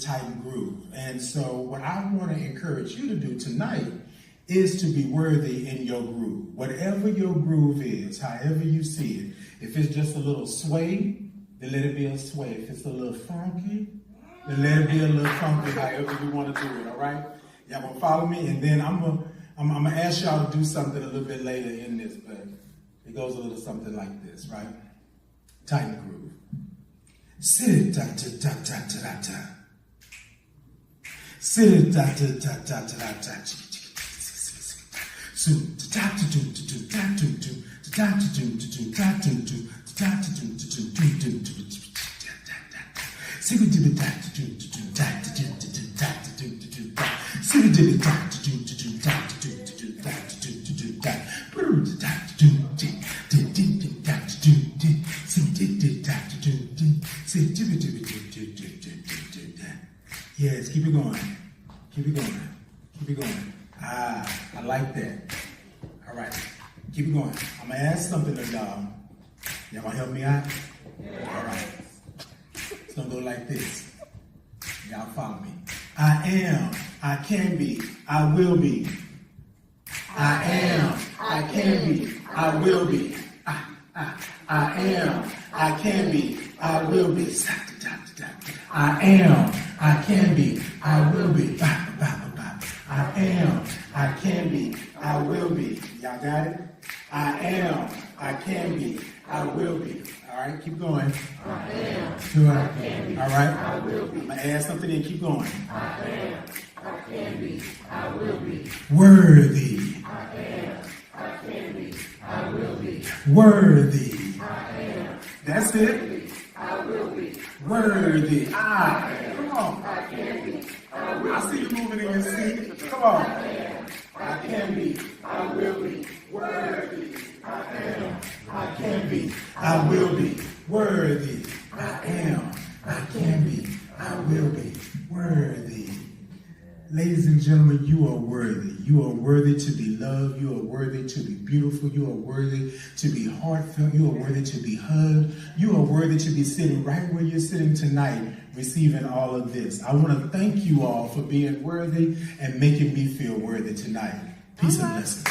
Titan Groove. And so what I want to encourage you to do tonight is to be worthy in your groove. Whatever your groove is, however you see it. If it's just a little sway, then let it be a sway. If it's a little funky, then let it be a little funky, however you want to do it, all right? Y'all gonna follow me, and then I'm gonna ask y'all to do something a little bit later in this, but it goes a little something like this, right? Tighten groove. Sit ta ta ta ta ta ta. Sit ta ta ta ta ta ta. So ta ta ta ta ta ta ta ta ta ta Yes, keep it going. Keep it going. Keep it going. Ah, I like that. All right, keep it going. I'm gonna ask something to y'all. Y'all gonna help me out? All right. It's gonna go like this. Y'all follow me. I am, I can be, I will be. I am, I can be, I will be. I am, I can be, I will be. I am, I can be, I will be. I am, I can be, I will be. Y'all got it? I am, I can be, I will be. All right, keep going. I am, I can be, all right, I will be. I'm going to add something in, keep going. I am, I can be, I will be. Worthy. I am, I can be, I will be. Worthy. I am. That's it. I will be. Worthy. Come on. I can be, I will be. I see you moving in your seat. Come on. I am, I can be, I will be. Worthy. I am, I can be, I will be. Worthy. I am, I can be, I will be. Worthy. Ladies and gentlemen, you are worthy. You are worthy to be loved. You are worthy to be beautiful. You are worthy to be heartfelt. You are worthy to be hugged. You are worthy to be sitting right where you're sitting tonight, receiving all of this. I want to thank you all for being worthy and making me feel worthy tonight. Peace and blessings.